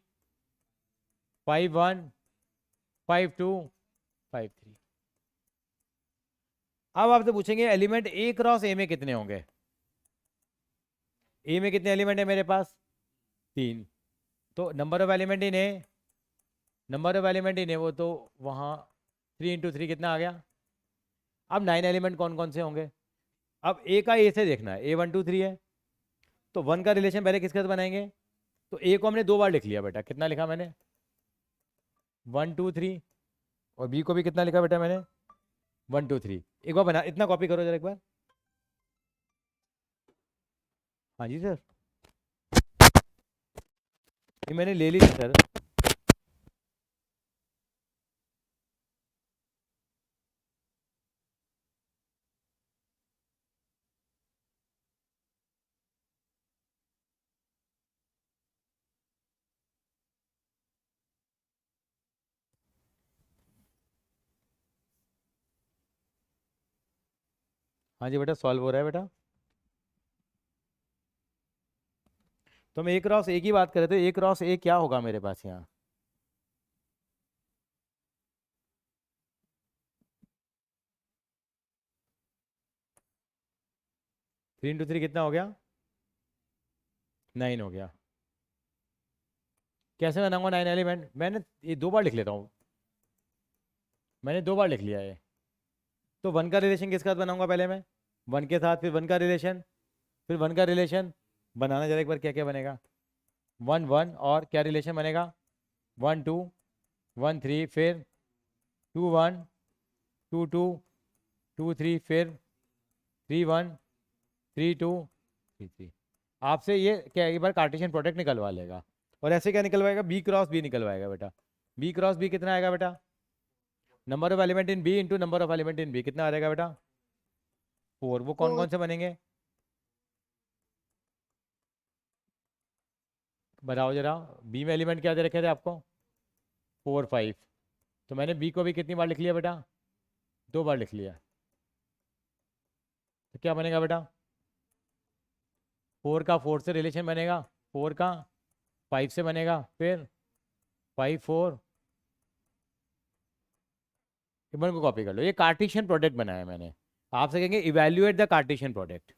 5 1 5 2 5 3। अब आपसे पूछेंगे एलिमेंट ए क्रॉस ए में कितने होंगे, ए में कितने एलिमेंट है मेरे पास, 3। तो number of element in A, number of element in A वो तो वहाँ 3 इंटू 3 कितना आ गया। अब 9 एलिमेंट कौन कौन से होंगे, अब ए का ए से देखना है, ए 1 2 3 है, तो 1 का रिलेशन पहले किसके साथ बनाएंगे। तो ए को हमने 2 बार लिख लिया बेटा, कितना लिखा मैंने 1 2 3, और बी को भी कितना लिखा बेटा मैंने 1 2 3। एक बार बना, इतना कॉपी करो जरा एक बार। हाँ जी सर, ये मैंने ले ली थी सर। हाँ जी बेटा, सॉल्व हो रहा है बेटा। तो हम ए क्रॉस ए की बात कर रहे थे, ए क्रॉस ए क्या होगा मेरे पास यहाँ, थ्री इंटू थ्री कितना हो गया, 9 हो गया। कैसे बनाऊंगा 9 एलिमेंट? मैंने ये 2 बार लिख लेता हूँ, मैंने 2 बार लिख लिया है। तो 1 का रिलेशन किसके साथ बनाऊंगा? पहले मैं 1 के साथ, फिर 1 का रिलेशन, फिर 1 का रिलेशन। बनाना जरा एक बार क्या क्या बनेगा। 1 1 और क्या रिलेशन बनेगा? 1 2 1 3, फिर 2 1 2 2 2 3, फिर 3 1 3 2 3 3। आपसे ये क्या एक बार कार्टेशियन प्रोडक्ट निकलवा लेगा। और ऐसे क्या निकलवाएगा? बी क्रॉस बी निकलवाएगा बेटा। बी क्रॉस बी कितना आएगा बेटा? Number of element in B into number of element in B, कितना आ जाएगा बेटा? 4। वो कौन 4। कौन से बनेंगे बताओ जरा। बी में एलिमेंट क्या दे रखे थे आपको? 4 5। तो मैंने बी को भी कितनी बार लिख लिया बेटा? 2 बार लिख लिया। तो क्या बनेगा बेटा? 4 का 4 से रिलेशन बनेगा, 4 का 5 से बनेगा, फिर 5 4। इवन को कॉपी कर लो, ये कार्टेशियन प्रोडक्ट बनाया मैंने। आपसे कहेंगे evaluate the Cartesian product.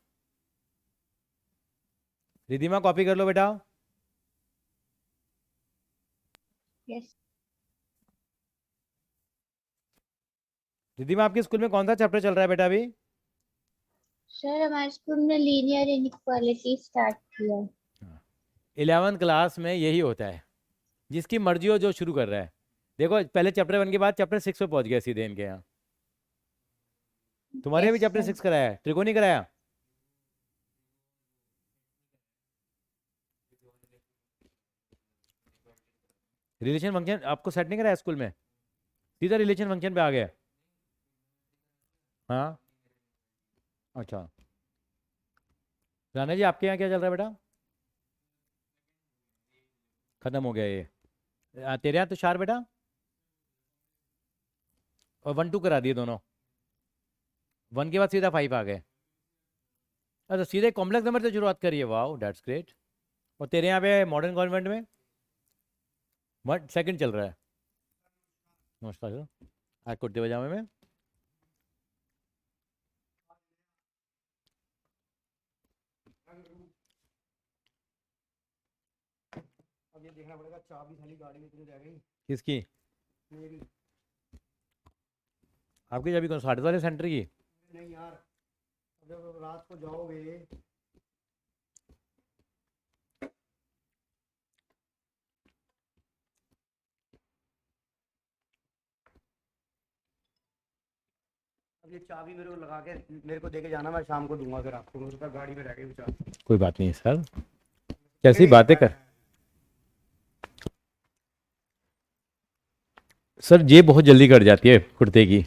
Ridhima copy कर लो बेटा। यस रिधिमा आपके स्कूल में कौन सा चैप्टर चल रहा है बेटा अभी? सर, हमारे स्कूल में लीनियर इनइक्वालिटी स्टार्ट किया है। 11th क्लास में यही होता है, जिसकी मर्जी हो जो शुरू कर रहा है। देखो पहले चैप्टर 1 के बाद चैप्टर 6 पे पहुंच गया सीधे इनके यहाँ। तुम्हारे भी यस चैप्टर सर। 6 कराया है, त्रिकोणी कराया? रिलेशन फंक्शन आपको सेट नहीं कराया स्कूल में? सीधा रिलेशन फंक्शन पे आ गया। हाँ अच्छा। राणा जी आपके यहाँ क्या चल रहा है बेटा? खत्म हो गया ये। तेरे यहाँ तो 4 बेटा, और 1 2 करा दिए दोनों। 1 के बाद सीधा 5 आ गए। अच्छा सीधे कॉम्प्लेक्स नंबर से शुरुआत करिए, वाह दैट्स ग्रेट। और तेरे यहाँ पे मॉडर्न कॉन्वेंट में 1 सेकंड चल रहा है। नमस्कार सर, आज कुर्ते पजामे में। अब ये देखना पड़ेगा, चाबी खाली गाड़ी में इतनी रह गई किसकी? मेरी। आपकी चाबी कौन? 60 वाले सेंटर की? नहीं यार, अब जब रात को जाओगे अब ये चाबी मेरे को लगा के मेरे को देके जाना, मैं शाम को दूंगा फिर आपको। मेरे पास गाड़ी में रह गई वो चाबी। कोई बात नहीं सर, कैसी बातें कर। सर ये बहुत जल्दी कट जाती है कुर्ते की।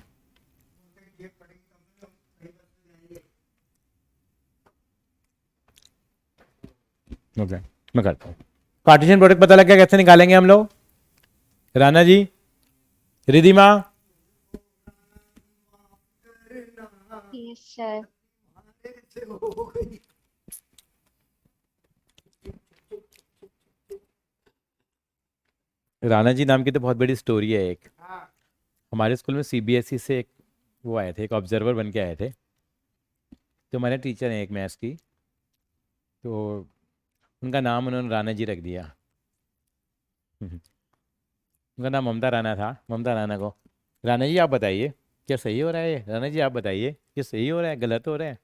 ओके मैं करता हूँ। कार्टेशियन प्रोडक्ट पता लग गया कैसे निकालेंगे हम लोग? Rana ji, Ridhima, yes sir. राणा जी नाम की तो बहुत बड़ी स्टोरी है एक। हाँ हमारे स्कूल में सीबीएसई से एक वो आए थे, एक ऑब्जर्वर बन के आए थे। तो हमारे टीचर हैं एक मैथ्स की, तो उनका नाम उन्होंने राणा जी रख दिया। उनका नाम ममता राणा था। ममता राणा को, राणा जी आप बताइए क्या सही हो रहा है ये? राणा जी आप बताइए क्या सही हो रहा है गलत हो रहा है?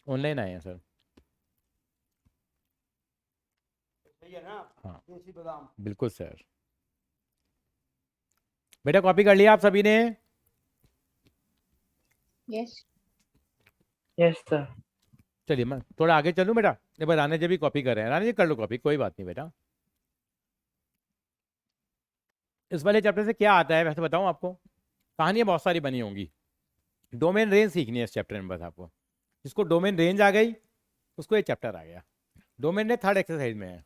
ऑनलाइन आए हैं सर। सही है ना? हाँ देसी बादाम। बिल्कुल सर। बेटा कॉपी कर लिया आप सभी ने? Yes yes sir. चलिए मैं थोड़ा आगे चलूँ बेटा। एक बार राणा जी भी कॉपी कर रहे हैं, राणा जी कर लो कॉपी, कोई बात नहीं बेटा। इस वाले चैप्टर से क्या आता है वैसे बताऊं आपको? कहानियां बहुत सारी बनी होंगी। डोमेन रेंज सीखनी है इस चैप्टर में बस आपको। जिसको डोमेन रेंज आ गई उसको ये चैप्टर आ गया। डोमेन ने 3rd एक्सरसाइज में है।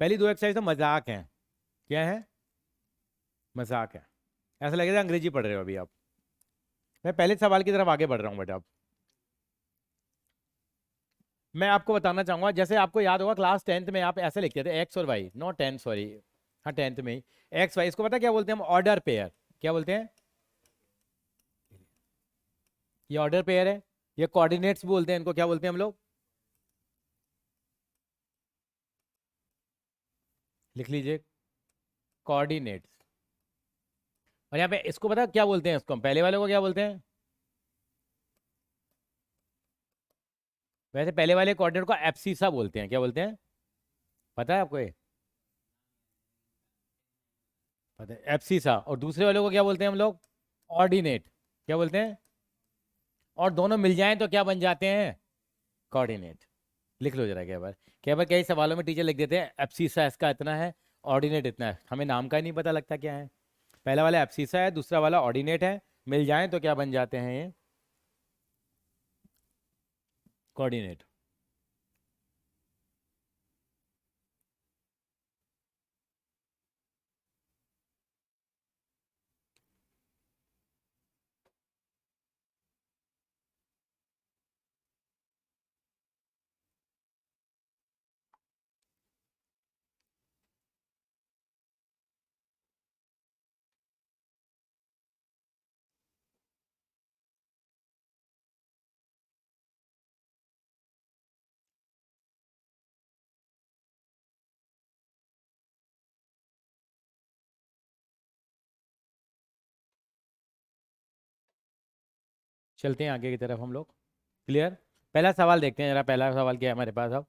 पहली 2 एक्सरसाइज तो मजाक हैं। क्या है? मजाक है। ऐसा लगेगा अंग्रेजी पढ़ रहे हो अभी आप। मैं पहले सवाल की तरफ आगे बढ़ रहा हूँ बेटा। अब मैं आपको बताना चाहूंगा, जैसे आपको याद होगा क्लास 10th में आप ऐसे लिखते थे एक्स और वाई, नॉट 10 सॉरी, हाँ 10th में ही एक्स वाई। इसको पता क्या बोलते हैं हम? Order pair. क्या बोलते हैं? ये ऑर्डर पेयर है। ये कोऑर्डिनेट्स बोलते हैं इनको। क्या बोलते हैं हम लोग? लिख लीजिए कोऑर्डिनेट्स। और यहाँ पे इसको पता क्या बोलते हैं, इसको हम पहले वाले को क्या बोलते हैं? वैसे पहले वाले कोऑर्डिनेट को एब्सिसा बोलते हैं। क्या बोलते हैं, पता है आपको ये? पता है, एब्सिसा। और दूसरे वाले को क्या बोलते हैं हम लोग? ऑर्डिनेट। क्या बोलते हैं? और दोनों मिल जाएं तो क्या बन जाते हैं? कोऑर्डिनेट। लिख लो जरा। क्या बार कई सवालों में टीचर लिख देते हैं एब्सिसा इसका इतना है, ऑर्डिनेट इतना है, हमें नाम का ही नहीं पता लगता क्या है। पहला वाला एब्सिसा है, दूसरा वाला ऑर्डिनेट है, मिल जाएं तो क्या बन जाते हैं ये? कोऑर्डिनेट। चलते हैं आगे की तरफ हम लोग। क्लियर? पहला सवाल देखते हैं जरा। पहला सवाल क्या है हमारे पास अब?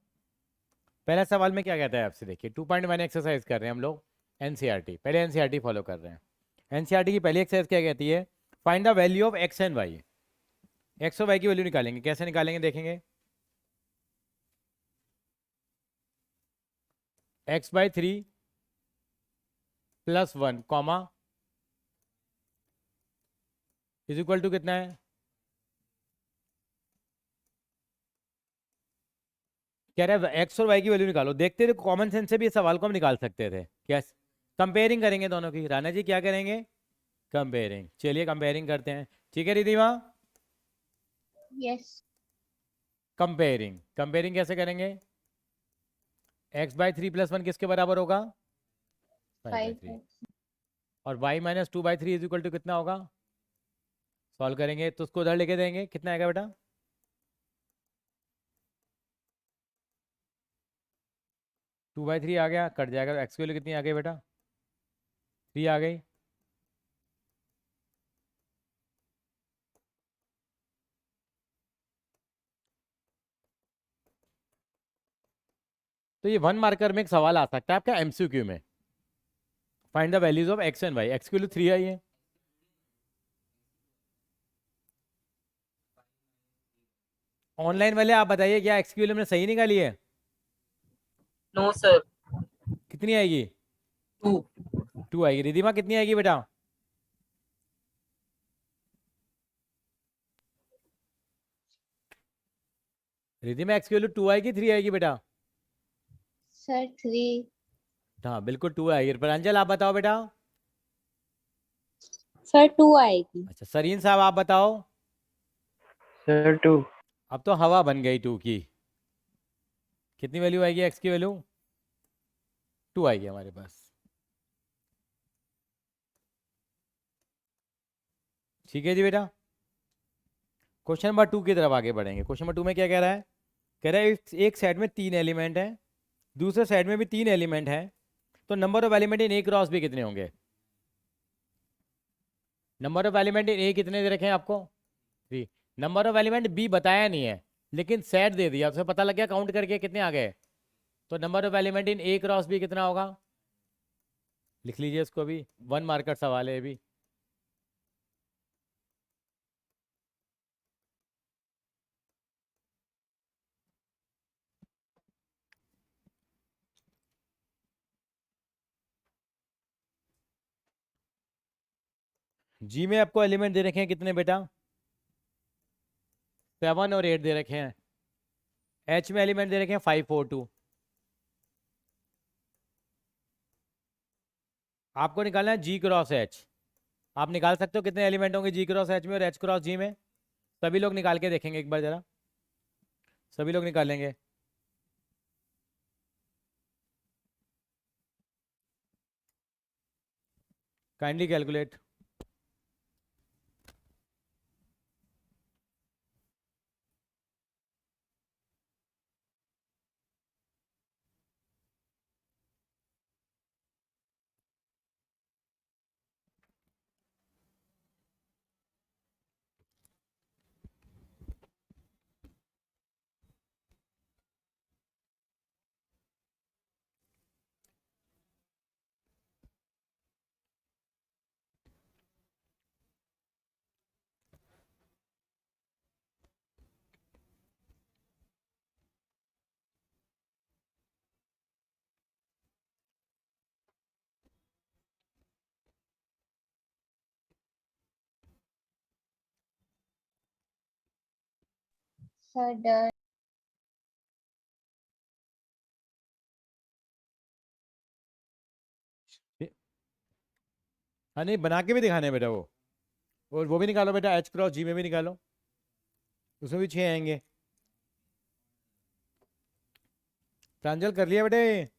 पहला सवाल में क्या कहता है आपसे, देखिए 2.1 एक्सरसाइज कर रहे हैं हम लोग, एनसीईआरटी। पहले एनसीईआरटी फॉलो कर रहे हैं। एनसीईआरटी की पहली एक्सरसाइज क्या कहती है? Find the value of x and y. X और वाई की वैल्यू निकालेंगे। कैसे निकालेंगे देखेंगे। X by 3 plus 1 comma is equal to कितना है? कह रहा है एक्स और वाई की वैल्यू निकालो। देखते थे कॉमन सेंस से भी इस सवाल को हम निकाल सकते थे। क्या कंपेयरिंग करेंगे दोनों की? राणा जी क्या करेंगे? कंपेयरिंग। चलिए कंपेयरिंग करते हैं। ठीक है रिधिमा? Yes comparing. कंपेयरिंग कैसे करेंगे? एक्स बाई 3 प्लस 1 किसके बराबर होगा? 5/3। 5 और y minus 2/3 is equal to कितना होगा? सॉल्व करेंगे तो उसको उधर लेके देंगे। कितना आएगा बेटा? 2/3 आ गया, कट जाएगा। एक्स की वैल्यू कितनी आ गई बेटा? 3 आ गई। तो ये 1 मार्कर में एक सवाल आ सकता है आपका एमसीक्यू में। Find the values of x and y. X की वैल्यू 3 आई है। ऑनलाइन वाले आप बताइए क्या एक्स की वैल्यू हमने सही निकाली है? No sir. कितनी आएगी? 2। 2 आएगी। रिधिमा कितनी आएगी बेटा? रिधिमा एक्स की वैल्यू 2 आएगी 3 आएगी बेटा? सर 3 हाँ बिल्कुल 2 आएगी। प्रांजल आप बताओ बेटा। सर 2 आएगी। अच्छा सरीन साहब आप बताओ। सर 2। अब तो हवा बन गई 2 की। कितनी वैल्यू आएगी एक्स की वैल्यू? 2 आएगी हमारे पास। ठीक है जी बेटा। क्वेश्चन नंबर 2 की तरफ आगे बढ़ेंगे। क्वेश्चन नंबर 2 में क्या कह रहा है? कह रहा है एक साइड में 3 एलिमेंट है, दूसरे साइड में भी 3 एलिमेंट है, तो number of element in A cross B कितने होंगे? Number of element in A कितने दे रखे हैं आपको? 3। नंबर ऑफ एलिमेंट बी बताया नहीं है, लेकिन सेट दे दिया, तो पता लग गया काउंट करके कितने आ गए। तो number of element in A cross B कितना होगा? लिख लीजिए इसको भी। 1 मार्कर सवाल है अभी। जी में आपको एलिमेंट दे रखे हैं कितने बेटा? 7 और 8 दे रखे हैं। एच में एलिमेंट दे रखे हैं 5 4 2। आपको निकालना है जी क्रॉस एच। आप निकाल सकते हो कितने एलिमेंट होंगे जी क्रॉस एच में और एच क्रॉस जी में? सभी लोग निकाल के देखेंगे एक बार जरा। सभी लोग निकालेंगे। Kindly calculate. सर डर हाँ नहीं, बना के भी दिखाने हैं बेटा वो। और वो भी निकालो बेटा, एच क्रॉस जी में भी निकालो, उसमें भी 6 आएंगे। प्रांजल कर लिया बेटे?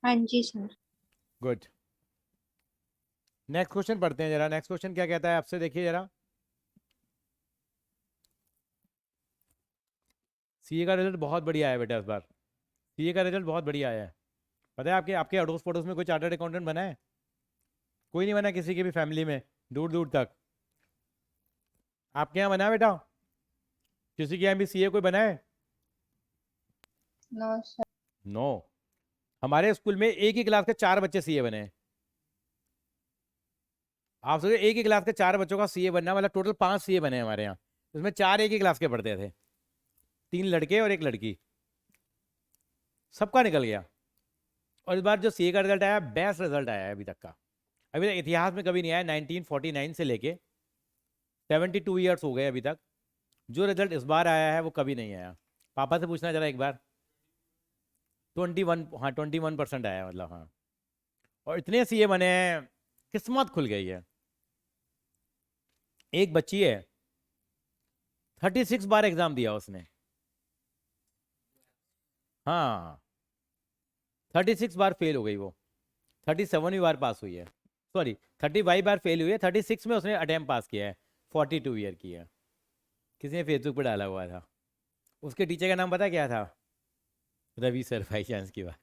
हाँ जी सर। गुड। नेक्स्ट क्वेश्चन पढ़ते हैं जरा। नेक्स्ट क्वेश्चन क्या कहता है आपसे, देखिए जरा। सीए का रिजल्ट बहुत बढ़िया आया बेटा इस बार। सीए का रिजल्ट बहुत बढ़िया आया है। पता है आपके आपके अड़ोस पड़ोस में कोई चार्टर्ड अकाउंटेंट बना है? कोई नहीं बना किसी की भी फैमिली में, दूर दूर तक। आपके यहाँ बना है बेटा? किसी के यहाँ भी सीए कोई बना है? No sir. नो। हमारे स्कूल में एक ही क्लास के 4 बच्चे सीए बने हैं। आप सोचिए, एक ही क्लास के 4 बच्चों का सीए बनना, मतलब टोटल 5 सीए बने हैं हमारे यहाँ। उसमें 4 एक ही क्लास के पढ़ते थे, 3 लड़के और 1 लड़की, सबका निकल गया। और इस बार जो सीए का रिजल्ट आया, बेस्ट रिजल्ट आया है अभी तक का। अभी तक इतिहास में कभी नहीं आया। 1949 से लेके 72 ईयर्स हो गए अभी तक। जो रिजल्ट इस बार आया है वो कभी नहीं आया। पापा से पूछना जरा एक बार। 21, हाँ 21% आया, मतलब हाँ। और इतने सीए बने हैं, किस्मत खुल गई है। एक बच्ची है, 36 बार एग्जाम दिया उसने। हाँ 36 बार फेल हो गई वो। 37वीं बार पास हुई है, सॉरी 35 बार फेल हुई है, 36 में उसने अटेम्प्ट पास किया है। 42 ईयर की है। किसी ने फेसबुक पे डाला हुआ था। उसके टीचर का नाम पता क्या था? रवि सर, बाई चांस की बात।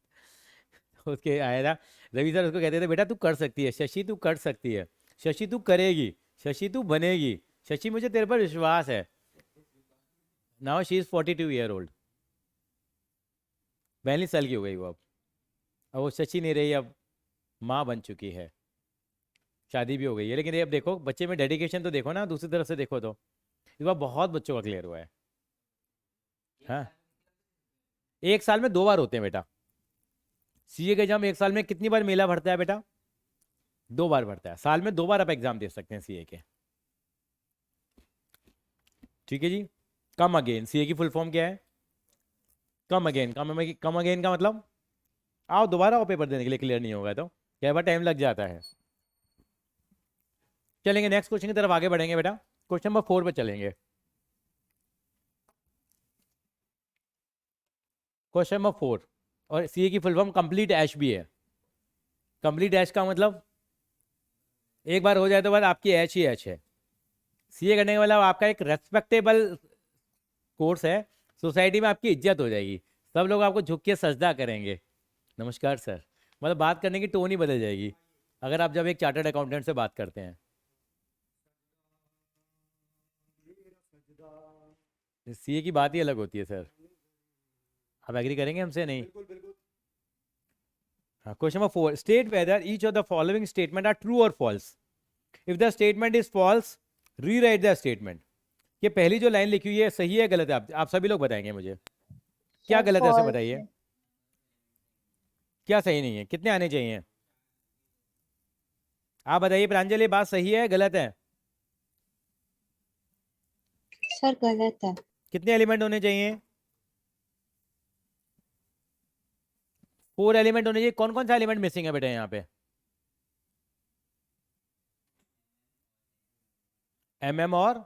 उसके आया था रवि सर, उसको कहते थे बेटा तू कर सकती है, शशि तू कर सकती है, शशि तू करेगी, शशि तू बनेगी, शशि मुझे तेरे पर विश्वास है। Now she is 42 year old. 42 साल की हो गई वो अब वो शशि नहीं रही, अब माँ बन चुकी है, शादी भी हो गई है। लेकिन ये अब देखो बच्चे में डेडिकेशन तो देखो ना, दूसरी तरफ से देखो तो इस बार बहुत बच्चों का क्लियर हुआ है। हाँ 1 साल में 2 बार होते हैं बेटा। सीए का एग्जाम 1 साल में कितनी बार मेला भरता है बेटा? 2 बार भरता है। साल में 2 बार आप एग्जाम दे सकते हैं सीए के। ठीक है जी। कम अगेन, सीए की फुल फॉर्म क्या है? Come again. कम अगेन का मतलब आओ दोबारा आओ पेपर देने के लिए, क्लियर नहीं होगा तो कई बार टाइम लग जाता है। चलेंगे नेक्स्ट क्वेश्चन की तरफ आगे बढ़ेंगे बेटा। क्वेश्चन नंबर 4 पे चलेंगे। क्वेश्चन नंबर 4, और सीए की फुल फॉर्म कंप्लीट ऐश भी है। कंप्लीट ऐश का मतलब एक बार हो जाए तो बाद आपकी ऐश ही ऐश है। सीए करने के मतलब आपका एक रेस्पेक्टेबल कोर्स है, सोसाइटी में आपकी इज्जत हो जाएगी, सब लोग आपको झुक के सजदा करेंगे, नमस्कार सर। मतलब बात करने की टोन ही बदल जाएगी अगर आप जब एक चार्टर्ड अकाउंटेंट से बात करते हैं। सीए की बात ही अलग होती है सर। आप एग्री करेंगे हमसे? नहीं? हाँ। Question number 4, state whether each of the following statement are true or false. If the statement is false, rewrite the statement. ये पहली जो लाइन लिखी हुई है सही है गलत है? आप सभी लोग बताएंगे मुझे क्या सर, गलत है, ऐसे false बताइए। है। क्या सही नहीं है? कितने आने चाहिए? आप बताइए प्रांजल, ये बात सही है गलत है? सर गलत है। कितने एलिमेंट होने चाहिए? 4 एलिमेंट होने चाहिए। कौन कौन सा एलिमेंट मिसिंग है बेटा यहाँ पे? MM और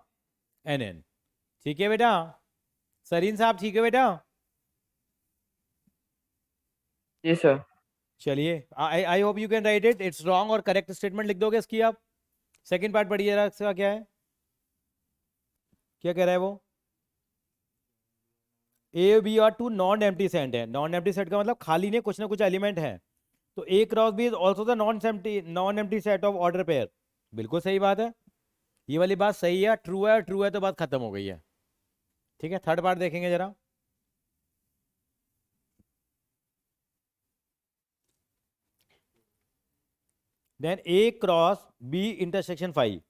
NN। ठीक है बेटा? सरीन साहब ठीक है बेटा? जी सर। चलिए, I hope you can write it. It's wrong और करेक्ट स्टेटमेंट लिख दोगे इसकी आप। सेकंड पार्ट पढ़िए जरा, इसका क्या है, क्या कह रहा है वो? A B are 2 non empty set है। नॉन एम्प्टी सेट का मतलब खाली नहीं, कुछ ना कुछ एलिमेंट है। तो A cross B is also the non empty set of order pair. बिल्कुल सही बात है, ये वाली बात सही है। ट्रू है तो बात खत्म हो गई है। ठीक है, थर्ड पार्ट देखेंगे जरा। Then A cross B intersection 5।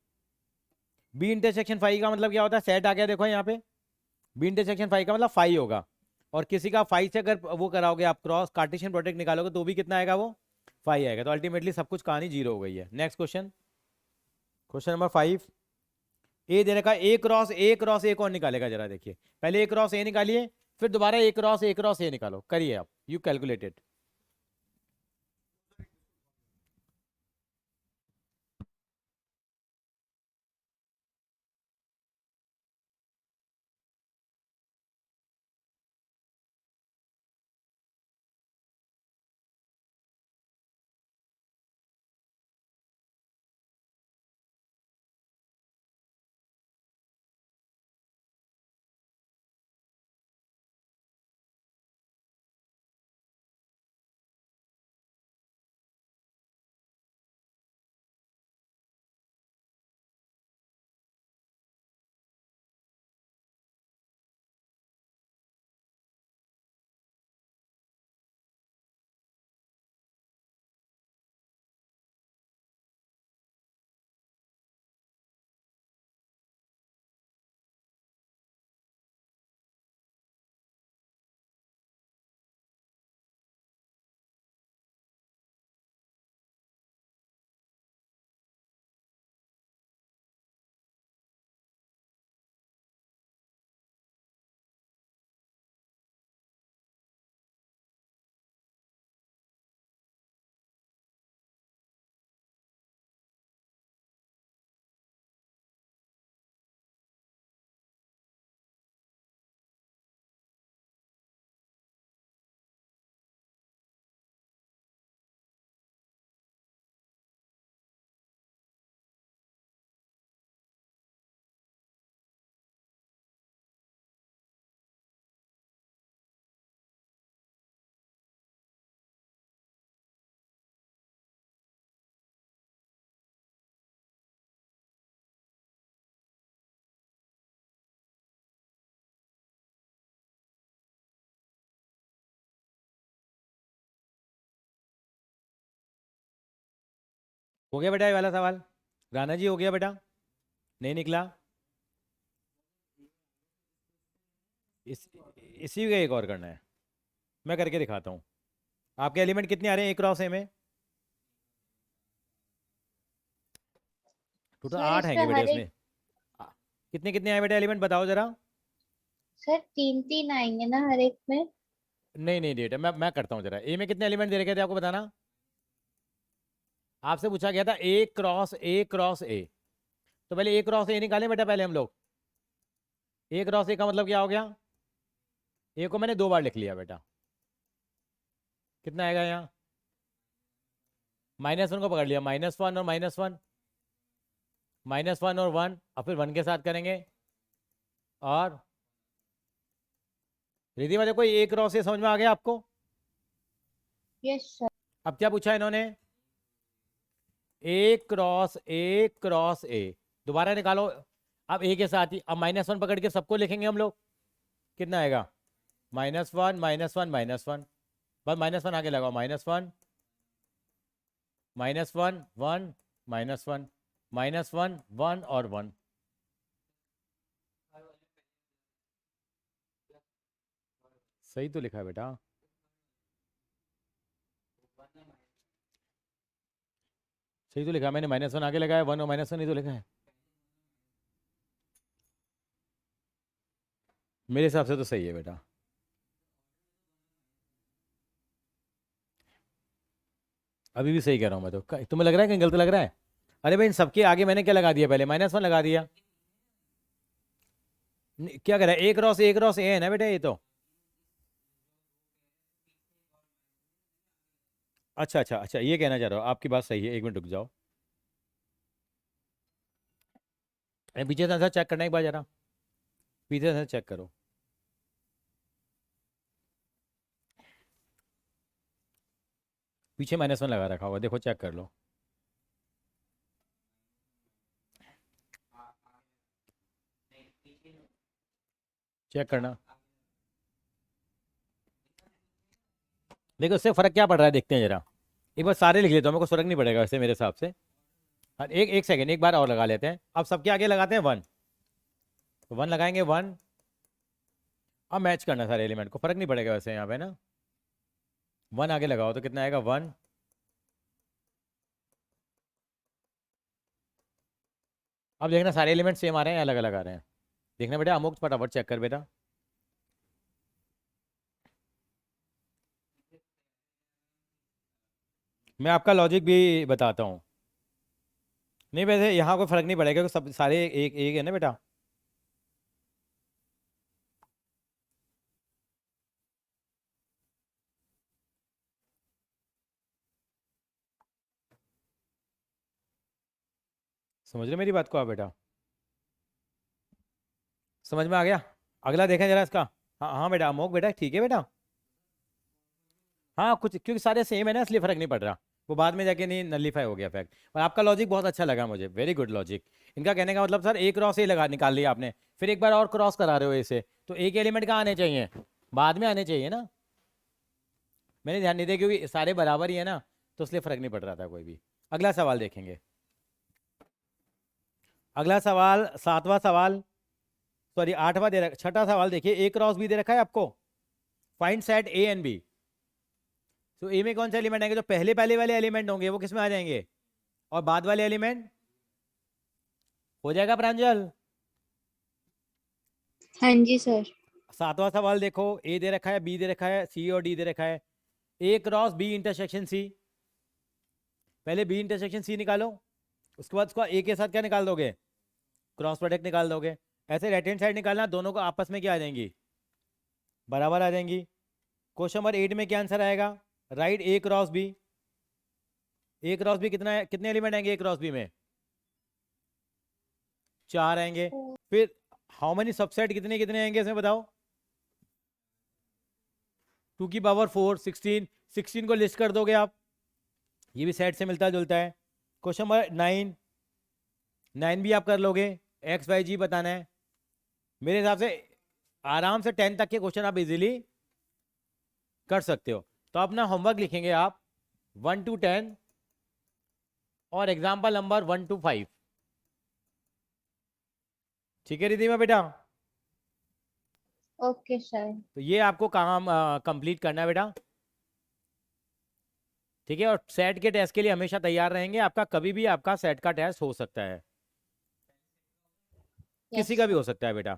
B intersection 5 का मतलब क्या होता है? सेट आ गया देखो यहाँ पे, बी इंटरसेक्शन 5 का मतलब 5 होगा। और किसी का 5 से अगर वो कराओगे आप क्रॉस, कार्टेशियन प्रोडक्ट निकालोगे तो भी कितना आएगा? वो 5 आएगा। तो अल्टीमेटली सब कुछ कहानी 0 हो गई है। नेक्स्ट क्वेश्चन, क्वेश्चन नंबर 5, ए दे रखा है, ए क्रॉस ए क्रॉस ए कौन निकालेगा जरा देखिए, पहले ए क्रॉस ए निकालिए, फिर दोबारा ए क्रॉस ए निकालो, करिए आप, यू कैलकुलेटेड। हो गया बेटा ये वाला सवाल, राणा जी हो गया बेटा, नहीं निकला, इसी का एक और करना है, मैं करके दिखाता हूँ। आपके एलिमेंट कितने आ रहे हैं ए क्रॉस ए में? टोटल सर 8 इसमें हैं बेटा हर इसमें। एक कितने कितने आए बेटा एलिमेंट बताओ जरा। सर 3-3 आएंगे ना हर एक में? नहीं नहीं बेटा, मैं करता हूँ जरा। ए में कितने एलिमेंट दे रखे थे आपको बताना? आपसे पूछा गया था ए क्रॉस ए क्रॉस ए, तो पहले ए क्रॉस ए निकालें बेटा पहले हम लोग। ए क्रॉस ए का मतलब क्या हो गया? ए को मैंने 2 बार लिख लिया बेटा, कितना आएगा यहाँ? -1 को पकड़ लिया, -1 और -1, -1 और 1, और फिर 1 के साथ करेंगे। और रिद्धि देखो ए क्रॉस ए समझ में आ गया आपको? Yes sir. अब क्या पूछा इन्होंने? ए क्रॉस ए, दोबारा निकालो। अब ए के साथ ही अब -1 पकड़ के सबको लिखेंगे हम लोग, कितना आएगा? -1 -1 -1, बस -1 आगे लगाओ, -1 -1 1 -1 -1 1 और 1। सही तो लिखा है बेटा, सही तो लिखा मैंने, -1 आगे लगाया, 1 और -1 ही तो लिखा है मेरे हिसाब से, तो सही है बेटा। अभी भी सही कह रहा हूँ मैं तो, तुम्हें लग रहा है कहीं गलत लग रहा है? अरे भाई इन सबके आगे मैंने क्या लगा दिया, पहले -1 लगा दिया। क्या कह रहा है? ए क्रॉस ए है ना बेटा ये तो। अच्छा अच्छा अच्छा, ये कहना चाह रहा हो, आपकी बात सही है, 1 मिनट रुक जाओ, पीछे से चेक करना एक बार जरा, पीछे से चेक करो। पीछे -1 लगा रखा होगा, देखो चेक कर लो। चेक करना, देखो इससे फर्क क्या पड़ रहा है, देखते हैं जरा। एक बार सारे लिख लेता हूँ, मेरे को फर्क नहीं पड़ेगा वैसे मेरे हिसाब से। हाँ, एक सेकेंड, एक बार और लगा लेते हैं। अब सबके आगे लगाते हैं 1, तो 1 लगाएंगे 1। अब मैच करना सारे एलिमेंट को, फर्क नहीं पड़ेगा वैसे यहाँ पे ना। 1 आगे लगाओ तो कितना आएगा? 1। अब देखना सारे एलिमेंट सेम आ रहे हैं या अलग अलग आ रहे हैं। देखना बेटा, अमुक फटाफट चेक कर बेटा। मैं आपका लॉजिक भी बताता हूँ। नहीं वैसे यहाँ कोई फर्क नहीं पड़ेगा क्योंकि सब सारे एक एक है ना बेटा। समझ रहे मेरी बात को आप बेटा? समझ में आ गया? अगला देखें जरा इसका। हाँ हाँ बेटा, अमोक बेटा ठीक है बेटा। हाँ कुछ क्योंकि सारे सेम है ना इसलिए फर्क नहीं पड़ रहा, वो बाद में जाके नहीं नलीफाई हो गया फैक्ट। और आपका लॉजिक बहुत अच्छा लगा मुझे, वेरी गुड लॉजिक। इनका कहने का मतलब सर एक क्रॉस ही लगा निकाल लिया आपने, फिर एक बार और क्रॉस करा रहे हो इसे, तो एक एलिमेंट कहाँ आने चाहिए? बाद में आने चाहिए ना। मैंने ध्यान नहीं दिया क्योंकि सारे बराबर ही है ना, तो इसलिए फर्क नहीं पड़ रहा था कोई भी। अगला सवाल देखेंगे। अगला सवाल 7वां सवाल, सॉरी 8वां दे रखा, 6ठा सवाल देखिए। ए क्रॉस बी दे रखा है आपको, find set A and B. तो ए में कौन से एलिमेंट आएंगे? जो पहले पहले वाले एलिमेंट होंगे वो किस में आ जाएंगे, और बाद वाले एलिमेंट हो जाएगा प्रांजल। हाँ जी सर। 7वां सवाल देखो, ए दे रखा है, बी दे रखा है, सी और डी दे रखा है। ए क्रॉस बी इंटरसेक्शन सी, पहले बी इंटरसेक्शन सी निकालो, उसके बाद उसका ए के साथ क्या निकाल दोगे? क्रॉस प्रोडक्ट निकाल दोगे। ऐसे राइट हैंड साइड निकालना, दोनों को आपस में क्या आ जाएंगी? बराबर आ जाएंगी। क्वेश्चन नंबर 8 में क्या आंसर आएगा? राइट ए क्रॉस बी। ए क्रॉस बी कितना है, कितने एलिमेंट आएंगे ए क्रॉस बी में? 4 आएंगे। फिर हाउ मेनी सबसेट कितने कितने आएंगे इसमें बताओ? 2 की पावर 4, 16। 16 को लिस्ट कर दोगे आप, ये भी सेट से मिलता जुलता है। क्वेश्चन नंबर 9, 9 भी आप कर लोगे। एक्स वाई जी बताना है। मेरे हिसाब से आराम से 10 तक के क्वेश्चन आप इजीली कर सकते हो। तो अपना होमवर्क लिखेंगे आप 1 to 10 और एग्जाम्पल नंबर 1 to 5। ठीक है रिधिमा बेटा? Okay sir. तो ये आपको काम कंप्लीट करना है बेटा, ठीक है? और सेट के टेस्ट के लिए हमेशा तैयार रहेंगे, आपका कभी भी आपका सेट का टेस्ट हो सकता है, किसी का भी हो सकता है बेटा।